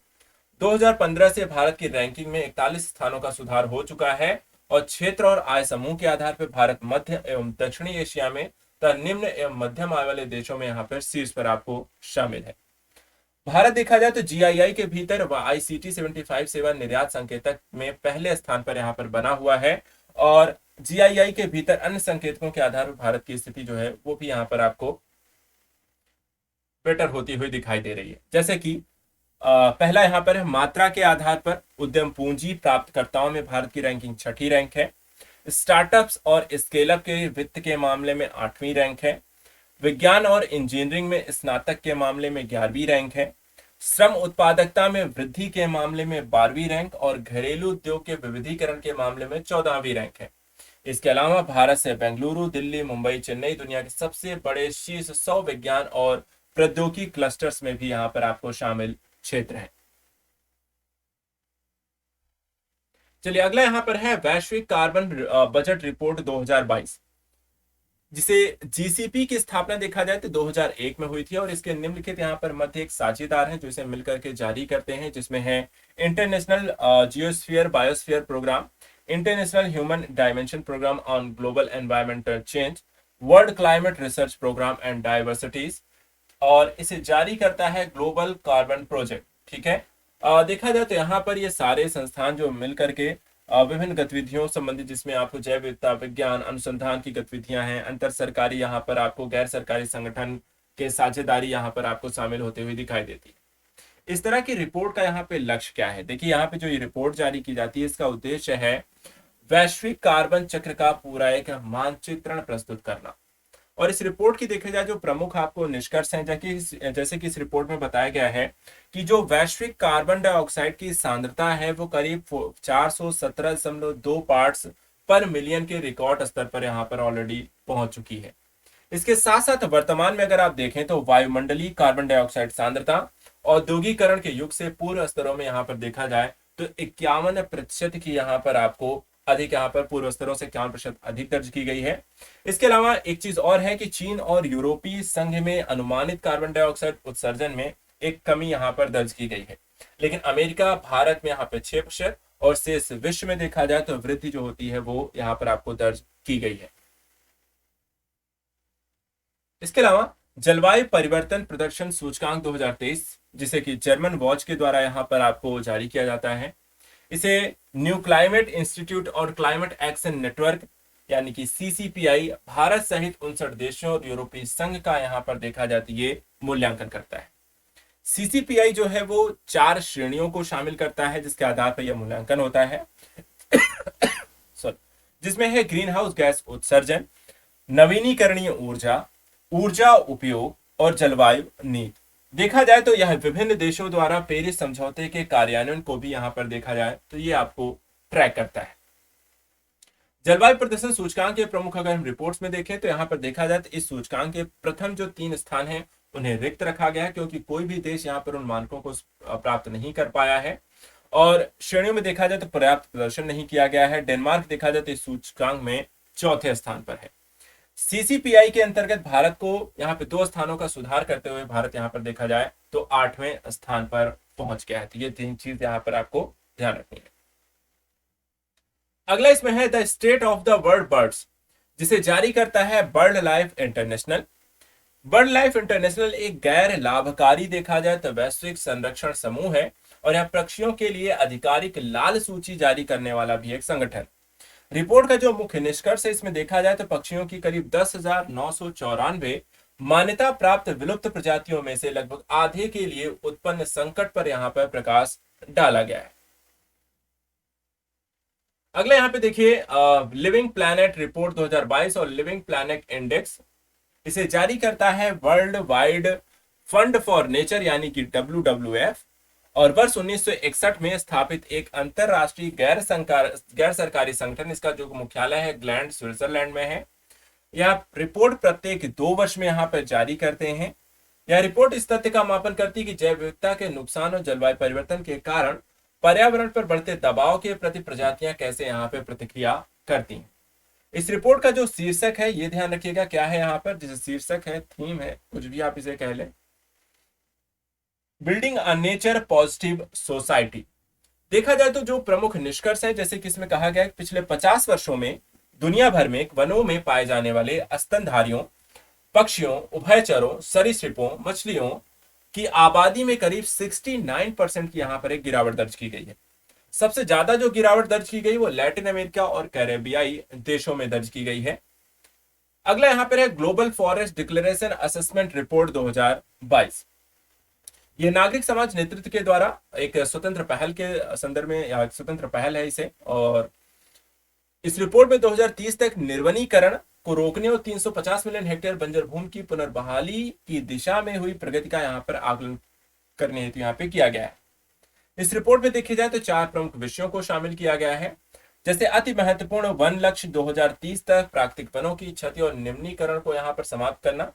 2015 से भारत की रैंकिंग में 41 स्थानों का सुधार हो चुका है और क्षेत्र और आय समूह के आधार पर भारत मध्य एवं दक्षिणी एशिया में निम्न एवं मध्यम आय वाले देशों में यहाँ पर शीर्ष पर आपको शामिल है। भारत देखा जाए तो GII के भीतर ICT 75 सेवा निर्यात संकेतक में पहले स्थान पर यहाँ पर बना हुआ है और GII के भीतर अन्य संकेतकों के आधार पर भारत की स्थिति जो है वो भी यहाँ पर आपको बेटर होती हुई दिखाई दे रही है। जैसे कि पहला यहाँ पर है मात्रा के आधार पर उद्यम पूंजी प्राप्तकर्ताओं में भारत की रैंकिंग 6ठी रैंक है। स्टार्टअप्स और स्केलअप के वित्त के मामले में 8वीं रैंक है। विज्ञान और इंजीनियरिंग में स्नातक के मामले में 11वीं रैंक है। श्रम उत्पादकता में वृद्धि के मामले में 12वीं रैंक और घरेलू उद्योग के विविधीकरण के मामले में 14वीं रैंक है। इसके अलावा भारत से बेंगलुरु, दिल्ली, मुंबई, चेन्नई दुनिया के सबसे बड़े शीर्ष 100 विज्ञान और प्रौद्योगिकी क्लस्टर्स में भी यहाँ पर आपको शामिल क्षेत्र है। चलिए अगला यहाँ पर है वैश्विक कार्बन बजट रिपोर्ट 2022, जिसे GCP की स्थापना देखा जाए तो 2001 में हुई थी और इसके निम्नलिखित यहाँ पर मध्य एक साझेदार हैं जो इसे मिलकर के जारी करते हैं, जिसमें है international geosphere biosphere programme, international human dimension programme on global environmental change, world climate research programme and diversities, और इसे जारी करता है ग्लोबल कार्बन प्रोजेक्ट। ठीक है, देखा जाए तो यहाँ पर ये सारे संस्थान जो मिल करके विभिन्न गतिविधियों संबंधित, जिसमें आपको जैव विविधता, विज्ञान अनुसंधान की गतिविधियां हैं, अंतर सरकारी यहाँ पर आपको गैर सरकारी संगठन के साझेदारी यहाँ पर आपको शामिल होते हुए दिखाई देती है। इस तरह की रिपोर्ट का यहाँ पे लक्ष्य क्या है, देखिए यहाँ पे जो ये रिपोर्ट जारी की जाती है इसका उद्देश्य है वैश्विक कार्बन चक्र का पूरा एक मानचित्रण प्रस्तुत करना। और इस रिपोर्ट की देखा जाए जो प्रमुख आपको निष्कर्ष हैं, जैसे कि इस रिपोर्ट में बताया गया है कि जो वैश्विक कार्बन डाइऑक्साइड की सांद्रता है वो करीब 417.2 पार्ट्स पर मिलियन के रिकॉर्ड स्तर पर यहाँ पर ऑलरेडी पहुंच चुकी है। इसके साथ साथ वर्तमान में अगर आप देखें तो वायुमंडलीय कार्बन डाइऑक्साइड सांद्रता औद्योगिकरण के युग से पूर्व स्तरों में यहाँ पर देखा जाए तो 51% की यहाँ पर आपको अधिक, यहाँ पर पूर्व स्तरों से 51% अधिक दर्ज की गई है। इसके अलावा एक चीज और है कि चीन और यूरोपीय संघ में अनुमानित कार्बन डाइऑक्साइड उत्सर्जन में एक कमी यहाँ पर दर्ज की गई है, लेकिन अमेरिका, भारत में यहाँ पे 6% और शेष विश्व में देखा जाए तो वृद्धि जो होती है वो यहाँ पर आपको दर्ज की गई है। इसके अलावा जलवायु परिवर्तन प्रदर्शन सूचकांक 2023, जिसे कि जर्मन वॉच के द्वारा यहाँ पर आपको जारी किया जाता है, इसे न्यू क्लाइमेट इंस्टीट्यूट और क्लाइमेट एक्शन नेटवर्क यानी कि CCPI भारत सहित 59 देशों और यूरोपीय संघ का यहाँ पर देखा जाए तो ये मूल्यांकन करता है। CCPI जो है वो 4 श्रेणियों को शामिल करता है जिसके आधार पर यह मूल्यांकन होता है जिसमें है ग्रीन हाउस गैस उत्सर्जन, नवीनीकरणीय ऊर्जा, ऊर्जा उपयोग और जलवायु नीति। देखा जाए तो यह विभिन्न देशों द्वारा पेरिस समझौते के कार्यान्वयन को भी यहाँ पर देखा जाए तो ये आपको ट्रैक करता है। जलवायु प्रदर्शन सूचकांक के प्रमुख अगर हम रिपोर्ट्स में देखें तो यहाँ पर देखा जाए तो इस सूचकांक के प्रथम जो 3 स्थान हैं उन्हें रिक्त रखा गया है, क्योंकि कोई भी देश यहाँ पर उन मानकों को प्राप्त नहीं कर पाया है। और श्रेणियों में देखा जाए तो पर्याप्त प्रदर्शन नहीं किया गया है। डेनमार्क देखा जाए तो इस सूचकांक में 4थे स्थान पर है। CCPI के अंतर्गत भारत को यहाँ पे 2 स्थानों का सुधार करते हुए भारत यहाँ पर देखा जाए तो 8वें स्थान पर पहुंच गया है। तो ये 3 चीज यहाँ पर आपको ध्यान रखनी है। अगला इसमें है the state of the world birds, जिसे जारी करता है bird life international. Bird life international एक गैर लाभकारी देखा जाए तो वैश्विक संरक्षण समूह है और यह पक्षियों के लिए आधिकारिक लाल सूची जारी करने वाला भी एक संगठन। रिपोर्ट का जो मुख्य निष्कर्ष है इसमें देखा जाए तो पक्षियों की करीब 10,994 मान्यता प्राप्त विलुप्त प्रजातियों में से लगभग आधे के लिए उत्पन्न संकट पर यहां पर प्रकाश डाला गया है। अगला यहां पे देखिए लिविंग प्लैनेट रिपोर्ट 2022 और लिविंग प्लैनेट इंडेक्स, इसे जारी करता है world wide fund for nature यानी कि WWF, और वर्ष 1961 में स्थापित एक अंतरराष्ट्रीय गैर सरकारी संगठन, इसका जो मुख्यालय है ग्लैंड स्विट्जरलैंड में है। यह रिपोर्ट प्रत्येक 2 वर्ष में यहाँ पर जारी करते हैं। यह रिपोर्ट इस तथ्य का मापन करती है कि जैव विविधता के नुकसान और जलवायु परिवर्तन के कारण पर्यावरण पर बढ़ते दबाव के प्रति प्रजातियां कैसे यहाँ पे प्रतिक्रिया करती हैं। इस रिपोर्ट का जो शीर्षक है ये ध्यान रखिएगा क्या है यहाँ पर, जैसे शीर्षक है, थीम है, कुछ भी आप इसे कह लें, building a nature positive society. देखा जाए तो जो प्रमुख निष्कर्ष है, जैसे कि इसमें कहा गया है, पिछले 50 वर्षों में दुनिया भर में वनों में पाए जाने वाले स्तनधारियों, पक्षियों, उभयचरों, सरीसृपों, मछलियों की आबादी में करीब 69% की यहां पर एक गिरावट दर्ज की गई है। सबसे ज्यादा जो गिरावट दर्ज की गई वो लैटिन अमेरिका और कैरेबियाई देशों में दर्ज की गई है। अगला यहां पर है global forest declaration assessment report 2022। यह नागरिक समाज नेतृत्व के द्वारा एक स्वतंत्र पहल के संदर्भ में, या एक स्वतंत्र पहल है इसे, और इस रिपोर्ट में 2030 तक निर्वनीकरण को रोकने और 350 मिलियन हेक्टेयर बंजर भूमि की पुनर्बहाली की दिशा में हुई प्रगति का यहाँ पर आकलन करने हेतु यहाँ पे किया गया है। इस रिपोर्ट में देखी जाए तो 4 प्रमुख विषयों को शामिल किया गया है, जैसे अति महत्वपूर्ण वन लक्ष्य 2030 तक प्राकृतिक वनों की क्षति और निम्नीकरण को यहाँ पर समाप्त करना,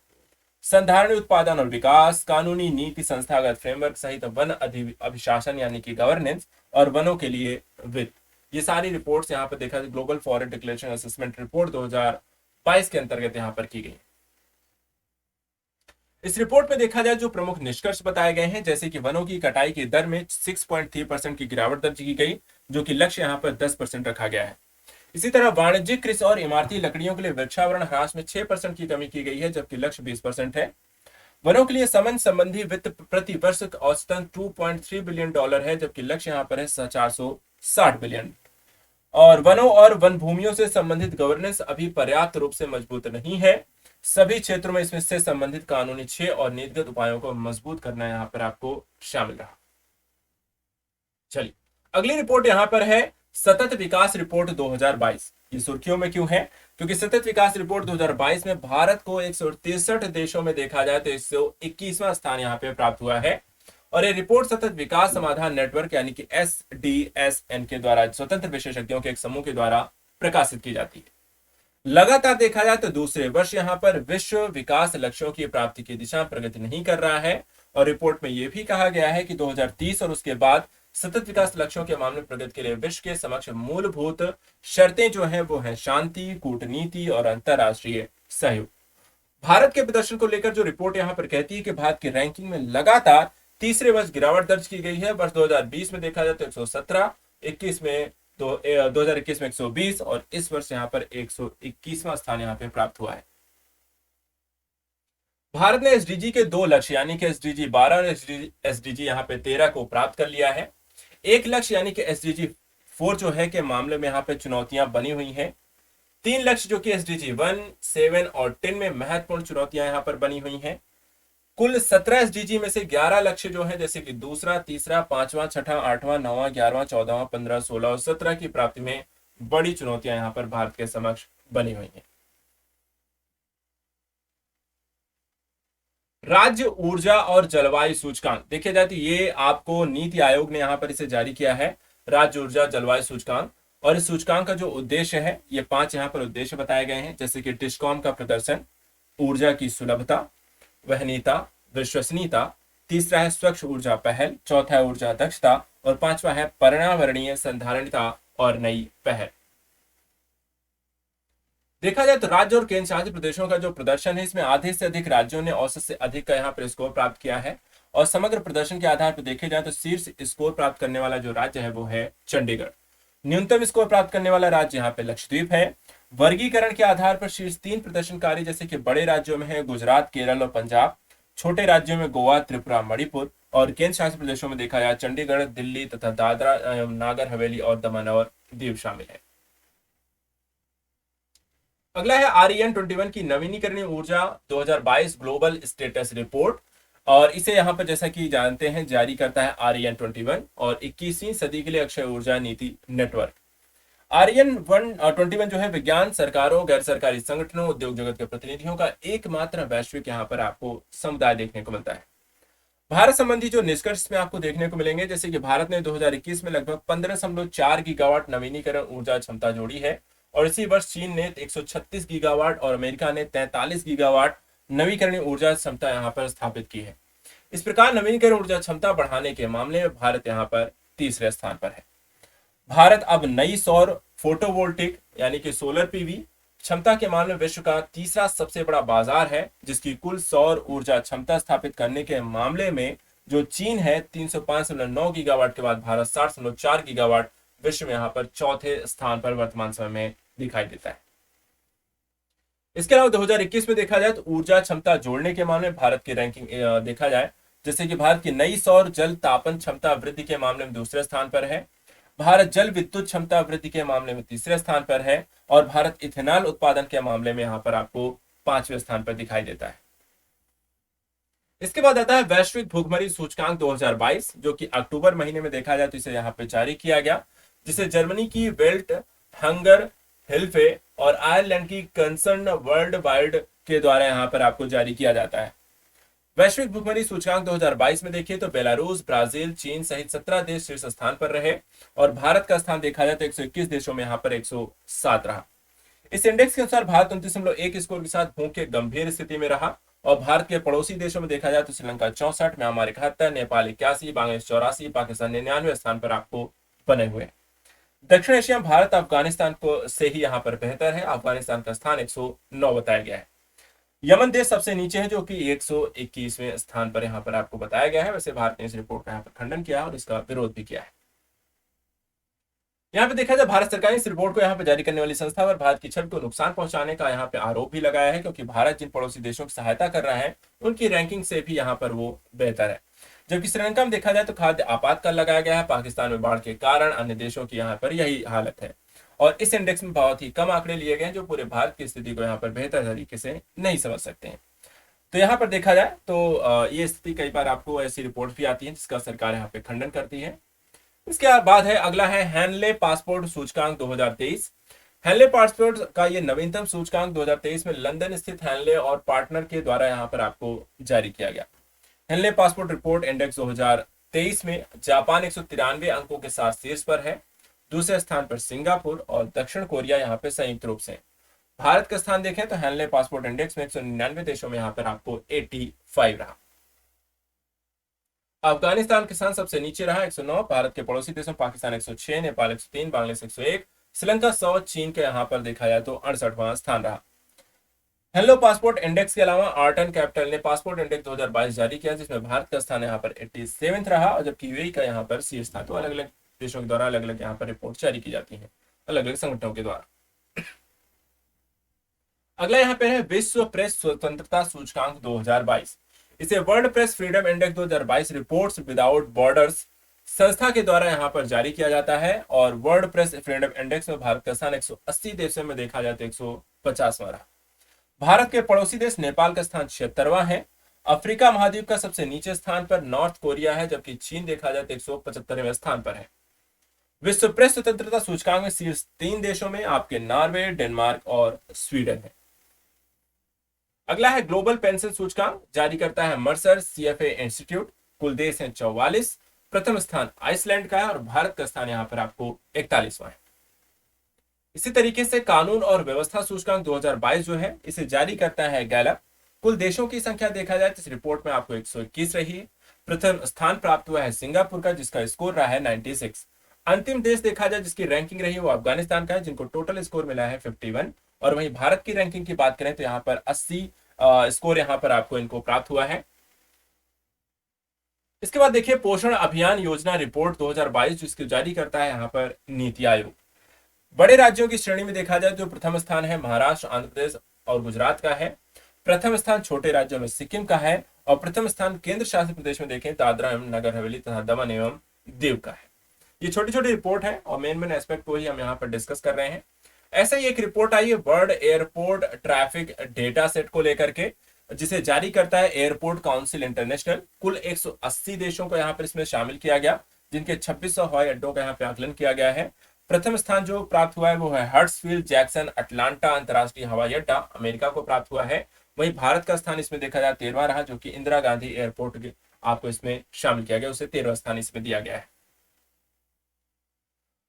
संधारणीय उत्पादन और विकास, कानूनी नीति संस्थागत फ्रेमवर्क सहित वन अभिशासन यानी कि गवर्नेंस, और वनों के लिए वित्त। ये सारी रिपोर्ट्स यहाँ पर देखा जाए global forest declaration assessment report 2022 के अंतर्गत यहाँ पर की गई। इस रिपोर्ट में देखा जाए जो प्रमुख निष्कर्ष बताए गए हैं, जैसे कि वनों की कटाई की दर में 6.3% की गिरावट दर्ज की गई, जो कि लक्ष्य यहाँ पर 10% रखा गया है। इसी तरह वाणिज्यिक कृषि और इमारती लकड़ियों के लिए वृक्षावरण ह्रास में 6% की कमी की गई है, जबकि लक्ष्य 20% है। वनों के लिए समन संबंधी वित्त प्रति वर्ष औसतन $2.3 बिलियन है, जबकि लक्ष्य यहाँ पर है 460 बिलियन। और वनों और वन भूमियों से संबंधित गवर्नेंस अभी पर्याप्त रूप से मजबूत नहीं है। सभी क्षेत्रों में इसमें से संबंधित कानूनी 6 और नीतिगत उपायों को मजबूत करना यहाँ पर आपको शामिल रहा। चलिए अगली रिपोर्ट यहाँ पर है सतत विकास रिपोर्ट 2022। ये सुर्खियों में क्यों है? क्योंकि सतत विकास रिपोर्ट 2022 में भारत को 163 देशों में देखा जाए तो 121वां स्थान यहाँ पे प्राप्त हुआ है। और ये रिपोर्ट सतत विकास समाधान नेटवर्क यानी कि SDSN के द्वारा स्वतंत्र विशेषज्ञों के एक समूह के द्वारा प्रकाशित की जाती है। लगातार देखा जाए तो दूसरे वर्ष यहाँ पर विश्व विकास लक्ष्यों की प्राप्ति की दिशा प्रगति नहीं कर रहा है। और रिपोर्ट में यह भी कहा गया है कि 2030 और उसके बाद सतत विकास लक्ष्यों के मामले में प्रगति के लिए विश्व के समक्ष मूलभूत शर्तें जो है वो है शांति, कूटनीति और अंतरराष्ट्रीय सहयोग। भारत के प्रदर्शन को लेकर जो रिपोर्ट यहाँ पर कहती है कि भारत की रैंकिंग में लगातार तीसरे वर्ष गिरावट दर्ज की गई है। वर्ष 2020 में देखा जाए तो 117, 21 में 2021 में 120 और इस वर्ष यहाँ पर 121वां स्थान यहाँ पे प्राप्त हुआ है। भारत ने एसडीजी के 2 लक्ष्य यानी कि एसडीजी 12 और एसडीजी यहाँ पे 13 को प्राप्त कर लिया है। एक लक्ष्य यानी कि एसडीजी 4 जो है के मामले में यहाँ पे चुनौतियां बनी हुई हैं। 3 लक्ष्य जो कि एसडीजी 1, 7 और 10 में महत्वपूर्ण चुनौतियां यहाँ पर बनी हुई हैं। कुल 17 एसडीजी में से 11 लक्ष्य जो है जैसे कि दूसरा, तीसरा, 5वां, 6वां, 8वां, 9वां, 11वां, 14वां, 15, 16 और 17 की प्राप्ति में बड़ी चुनौतियां यहाँ पर भारत के समक्ष बनी हुई हैं। राज्य ऊर्जा और जलवायु सूचकांक देखिए जाए तो ये आपको नीति आयोग ने यहाँ पर इसे जारी किया है, राज्य ऊर्जा जलवायु सूचकांक। और इस सूचकांक का जो उद्देश्य है ये 5 यहाँ पर उद्देश्य बताए गए हैं, जैसे कि डिस्कॉम का प्रदर्शन, ऊर्जा की सुलभता, वहनीयता, विश्वसनीयता, तीसरा है स्वच्छ ऊर्जा पहल, चौथा है ऊर्जा दक्षता और 5वां है पर्यावरणीय संधारणता और नई पहल। देखा जाए तो राज्य और केंद्र शासित प्रदेशों का जो प्रदर्शन है इसमें आधे से अधिक राज्यों ने औसत से अधिक का यहाँ पर स्कोर प्राप्त किया है। और समग्र प्रदर्शन के आधार पर देखे जाए तो शीर्ष स्कोर प्राप्त करने वाला जो राज्य है वो है चंडीगढ़। न्यूनतम स्कोर प्राप्त करने वाला राज्य यहाँ पे लक्षद्वीप है। वर्गीकरण के आधार पर शीर्ष 3 प्रदर्शनकारी जैसे कि बड़े राज्यों में है गुजरात, केरल और पंजाब, छोटे राज्यों में गोवा, त्रिपुरा, मणिपुर और केंद्र शासित प्रदेशों में देखा जाए चंडीगढ़, दिल्ली तथा दादरा नागर हवेली और दमन और दीव शामिल है। अगला है REN21 की नवीनीकरणीय ऊर्जा 2022 ग्लोबल स्टेटस रिपोर्ट। और इसे यहाँ पर जैसा कि जानते हैं जारी करता है REN21 और 21वीं सदी के लिए अक्षय ऊर्जा नीति नेटवर्क। REN21 जो है विज्ञान, सरकारों, गैर सरकारी संगठनों, उद्योग जगत के प्रतिनिधियों का एकमात्र वैश्विक यहाँ पर आपको समुदाय देखने को मिलता है। भारत संबंधी जो निष्कर्ष में आपको देखने को मिलेंगे, जैसे कि भारत ने 2021 में लगभग 15.4 गीगावाट नवीनीकरण ऊर्जा क्षमता जोड़ी है और इसी वर्ष चीन ने 136 गीगावाट और अमेरिका ने 43 गीगावाट नवीकरणीय ऊर्जा क्षमता यहाँ पर स्थापित की है। इस प्रकार नवीकरण ऊर्जा क्षमता बढ़ाने के मामले में भारत यहाँ पर तीसरे स्थान पर है। भारत अब नई सौर फोटोवोल्टिक यानी कि सोलर पीवी क्षमता के मामले में विश्व का तीसरा सबसे बड़ा बाजार है, जिसकी कुल सौर ऊर्जा क्षमता स्थापित करने के मामले में जो चीन है 305.9 गीगावाट के बाद भारत 60.4 गीगावाट विश्व में यहाँ पर चौथे स्थान पर वर्तमान समय में दिखाई देता है। इसके अलावा 2021 में देखा जाए तो ऊर्जा क्षमता जोड़ने के मामले में भारत की रैंकिंग देखा जाए, जैसे कि भारत की नई सौर जल तापन क्षमता वृद्धि के मामले में दूसरे स्थान पर है, भारत जल विद्युत क्षमता वृद्धि के मामले में तीसरे स्थान पर है और भारत इथेनॉल उत्पादन के मामले में यहां पर आपको 5वें स्थान पर दिखाई देता है। इसके बाद आता है वैश्विक भुखमरी सूचकांक 2022, जो कि अक्टूबर महीने में देखा जाए तो इसे यहाँ पे जारी किया गया, जिसे जर्मनी की वेल्ट, हंगर हिल्फे और आयरलैंड की कंसर्न वर्ल्ड वाइड के द्वारा यहाँ पर आपको जारी किया जाता है। वैश्विक भुखमरी सूचकांक 2022 में देखिए तो बेलारूस, ब्राजील, चीन सहित 17 देश शीर्ष स्थान पर रहे और भारत का स्थान देखा जाए तो 121 देशों में यहाँ पर 107 रहा। इस इंडेक्स के अनुसार भारत 29.1 स्कोर के साथ भूख के गंभीर स्थिति में रहा और भारत के पड़ोसी देशों में देखा जाए तो श्रीलंका 64, म्यांमार 71, नेपाल 81, बांग्लादेश 84, पाकिस्तान 99 स्थान पर आपको बने हुए। दक्षिण एशिया में भारत अफगानिस्तान को से ही यहाँ पर बेहतर है, अफगानिस्तान का स्थान 109 बताया गया है। यमन देश सबसे नीचे है जो कि 121वें स्थान पर यहाँ पर आपको बताया गया है। वैसे भारत ने इस रिपोर्ट का यहाँ पर खंडन किया और इसका विरोध भी किया है। यहाँ पे देखा जाए भारत सरकार ने इस रिपोर्ट को यहाँ पे जारी करने वाली संस्था पर भारत की छवि को नुकसान पहुंचाने का यहाँ पे आरोप भी लगाया है, क्योंकि भारत जिन पड़ोसी देशों की सहायता कर रहा है उनकी रैंकिंग से भी यहाँ पर वो बेहतर है। जबकि श्रीलंका में देखा जाए तो खाद्य आपातकाल लगाया गया है, पाकिस्तान में बाढ़ के कारण अन्य देशों की यहाँ पर यही हालत है और इस इंडेक्स में बहुत ही कम आंकड़े लिए गए हैं जो पूरे भारत की स्थिति को यहाँ पर बेहतर तरीके से नहीं समझ सकते हैं। तो यहाँ पर देखा जाए तो ये स्थिति कई बार आपको ऐसी रिपोर्ट भी आती है जिसका सरकार यहाँ पे खंडन करती है। इसके बाद है अगला है हैनले पासपोर्ट सूचकांक 2023। हैनले पासपोर्ट का ये नवीनतम सूचकांक 2023 में लंदन स्थित हैनले और पार्टनर के द्वारा यहाँ पर आपको जारी किया गया। हैनले पासपोर्ट रिपोर्ट इंडेक्स 2023 में जापान 193 अंकों के साथ शीर्ष पर है, दूसरे स्थान पर सिंगापुर और दक्षिण कोरिया यहाँ पे संयुक्त रूप से। भारत का स्थान देखें तो हैनले पासपोर्ट इंडेक्स में 199 देशों में यहाँ पर आपको 85 रहा। अफगानिस्तान के स्थान सबसे नीचे रहा 109, भारत के पड़ोसी देशों पाकिस्तान 106, नेपाल 103, बांग्लादेश 101, श्रीलंका 100, चीन के यहाँ पर देखा जाए तो 68वां स्थान रहा। हेलो पासपोर्ट इंडेक्स के अलावा आर्ट एंड कैपिटल ने पासपोर्ट इंडेक्स 2022 जारी किया, जिसमें भारत का स्थान यहाँ पर 87 रहा और जबकि यूएई का यहाँ पर शीर्ष था। तो अलग अलग देशों के द्वारा अलग अलग यहाँ पर रिपोर्ट जारी की जाती है, अलग अलग संगठनों के द्वारा। अगला यहाँ पे है विश्व प्रेस स्वतंत्रता सूचकांक 2022। इसे world press freedom index 2022 reports without borders संस्था के द्वारा यहाँ पर जारी किया जाता है और वर्ल्ड प्रेस फ्रीडम इंडेक्स में भारत का स्थान 180 देशों में देखा जाए तो 150वां रहा। भारत के पड़ोसी देश नेपाल का स्थान 76वां है। अफ्रीका महाद्वीप का सबसे नीचे स्थान पर नॉर्थ कोरिया है, जबकि चीन देखा जाए तो 175वें स्थान पर है। विश्व प्रेस स्वतंत्रता सूचकांक में शीर्ष 3 देशों में आपके नॉर्वे, डेनमार्क और स्वीडन है। अगला है ग्लोबल पेंशन सूचकांक, जारी करता है मर्सर सीएफए इंस्टीट्यूट। कुल देश है 44, प्रथम स्थान आइसलैंड का है और भारत का स्थान यहाँ पर आपको 41वां है। इसी तरीके से कानून और व्यवस्था सूचकांक 2022 जो है इसे जारी करता है गैलप। कुल देशों की संख्या देखा जाए तो इस रिपोर्ट में आपको 121 रही है। प्रथम स्थान प्राप्त हुआ है सिंगापुर का, जिसका स्कोर रहा है 96। अंतिम देश देखा जाए जिसकी रैंकिंग रही है वो अफगानिस्तान का है, जिनको टोटल स्कोर मिला है 51। और वहीं भारत की रैंकिंग की बात करें तो यहाँ पर 80 स्कोर यहाँ पर आपको इनको प्राप्त हुआ है। इसके बाद देखिए पोषण अभियान योजना रिपोर्ट 2022 जिसकी जारी करता है यहाँ पर नीति आयोग। बड़े राज्यों की श्रेणी में देखा जाए तो प्रथम स्थान है महाराष्ट्र, आंध्र प्रदेश और गुजरात का है। प्रथम स्थान छोटे राज्यों में सिक्किम का है और प्रथम स्थान केंद्र शासित प्रदेश में देखें दादरा एवं नगर हवेली तथा दमन एवं दीव का है। ये छोटी छोटी रिपोर्ट है और मेन एस्पेक्ट को ही हम यहाँ पर डिस्कस कर रहे हैं। ऐसा ही एक रिपोर्ट आई है world airport traffic data set को लेकर के, जिसे जारी करता है एयरपोर्ट काउंसिल इंटरनेशनल। कुल 180 देशों को यहाँ पर इसमें शामिल किया गया, जिनके 2600 हवाई अड्डों का यहाँ पे आकलन किया गया है। प्रथम स्थान जो प्राप्त हुआ है वो है हर्ट्सफील्ड जैक्सन अटलांटा अंतरराष्ट्रीय हवाई अड्डा, अमेरिका को प्राप्त हुआ है। वहीं भारत का स्थान इसमें देखा जाए 13वां रहा, जो कि इंदिरा गांधी एयरपोर्ट आपको इसमें शामिल किया गया, उसे 13वां स्थान इसमें दिया गया है।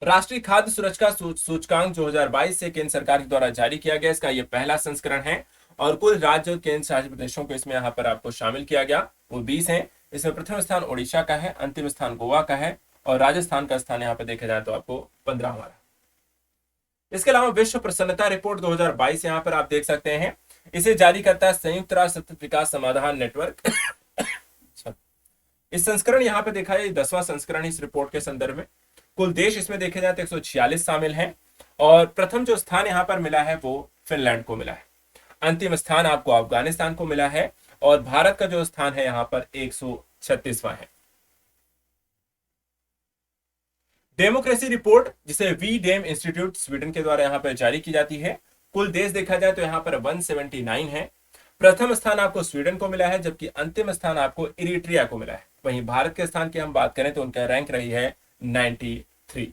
राष्ट्रीय खाद्य सुरक्षा सूचकांक 2022 से केंद्र सरकार के द्वारा जारी किया गया, इसका यह पहला संस्करण है और कुल राज्य और केंद्र शासित प्रदेशों को इसमें यहाँ पर आपको शामिल किया गया, वो 20 है। इसमें प्रथम स्थान ओडिशा का है, अंतिम स्थान गोवा का है और राजस्थान का स्थान यहाँ पे देखा जाए तो आपको 15वां। इसके अलावा विश्व प्रसन्नता रिपोर्ट 2022 यहाँ पर आप देख सकते हैं, इसे जारी करता है संयुक्त राष्ट्र सतत विकास समाधान नेटवर्क। इस संस्करण यहाँ पे देखा है 10वां संस्करण इस रिपोर्ट के संदर्भ में। कुल देश इसमें देखे जाए तो 146 शामिल हैं और प्रथम जो स्थान यहाँ पर मिला है वो फिनलैंड को मिला है। अंतिम स्थान आपको अफगानिस्तान को मिला है और भारत का जो स्थान है यहाँ पर 136वां है। डेमोक्रेसी रिपोर्ट, जिसे वी डेम इंस्टीट्यूट स्वीडन के द्वारा यहाँ पर जारी की जाती है, कुल देश देखा जाए तो यहाँ पर 179 है। प्रथम स्थान आपको स्वीडन को मिला है, जबकि अंतिम स्थान आपको इरिट्रिया को मिला है। वहीं भारत के स्थान की हम बात करें तो उनका रैंक रही है 93।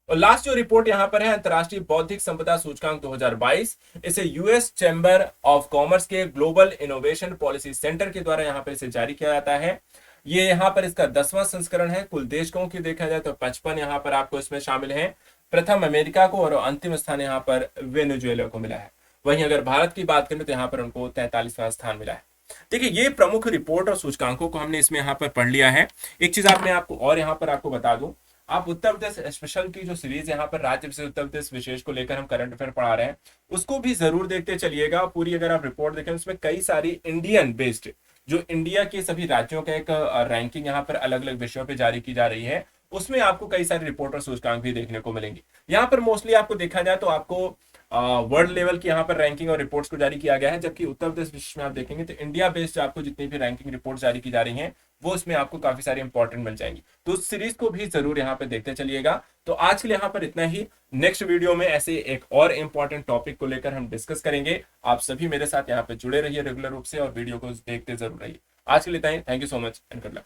और लास्ट जो रिपोर्ट यहां पर है अंतरराष्ट्रीय बौद्धिक संपदा सूचकांक 2022, इसे यूएस चैम्बर ऑफ कॉमर्स के ग्लोबल इनोवेशन पॉलिसी सेंटर के द्वारा यहां पर इसे जारी किया जाता है। ये यहां पर इसका 10वां संस्करण है। कुल देशों की देखा जाए तो 55 यहां पर आपको इसमें शामिल है। प्रथम अमेरिका को और अंतिम स्थान यहां पर वेनेजुएला को मिला है। वहीं अगर भारत की बात करें तो यहां पर उनको 43वां स्थान मिला है। देखिए ये प्रमुख रिपोर्ट और सूचकांकों को हमने इसमें यहाँ पर पढ़ लिया है। एक चीज आपने आपको और यहाँ पर आपको बता दूं, आप उत्तर प्रदेश स्पेशल की जो सीरीज यहाँ पर राज्य विशेष उत्तर प्रदेश विशेष को लेकर हम करंट अफेयर पढ़ा रहे हैं, उसको भी जरूर देखते चलिएगा। पूरी अगर आप रिपोर्ट देखें उसमें कई सारी इंडियन बेस्ड, जो इंडिया के सभी राज्यों का एक रैंकिंग यहाँ पर अलग अलग विषयों पर जारी की जा रही है, उसमें आपको कई सारे रिपोर्ट और सूचकांक भी देखने को मिलेंगे। यहाँ पर मोस्टली आपको देखा जाए तो आपको वर्ल्ड लेवल की यहाँ पर रैंकिंग और रिपोर्ट्स को जारी किया गया है, जबकि उत्तर प्रदेश विशेष में आप देखेंगे तो इंडिया बेस्ड आपको जितनी भी रैंकिंग रिपोर्ट जारी की जा रही हैं वो इसमें आपको काफी सारी इंपॉर्टेंट मिल जाएंगी। तो उस सीरीज को भी जरूर यहाँ पे देखते चलिएगा। तो आज के लिए यहाँ पर इतना ही। नेक्स्ट वीडियो में ऐसे एक और इंपॉर्टेंट टॉपिक को लेकर हम डिस्कस करेंगे। आप सभी मेरे साथ यहाँ पे जुड़े रहिए रेगुलर रूप से और वीडियो को देखते जरूर रहिए। आज के लिए इतना ही। Thank you so much and good luck.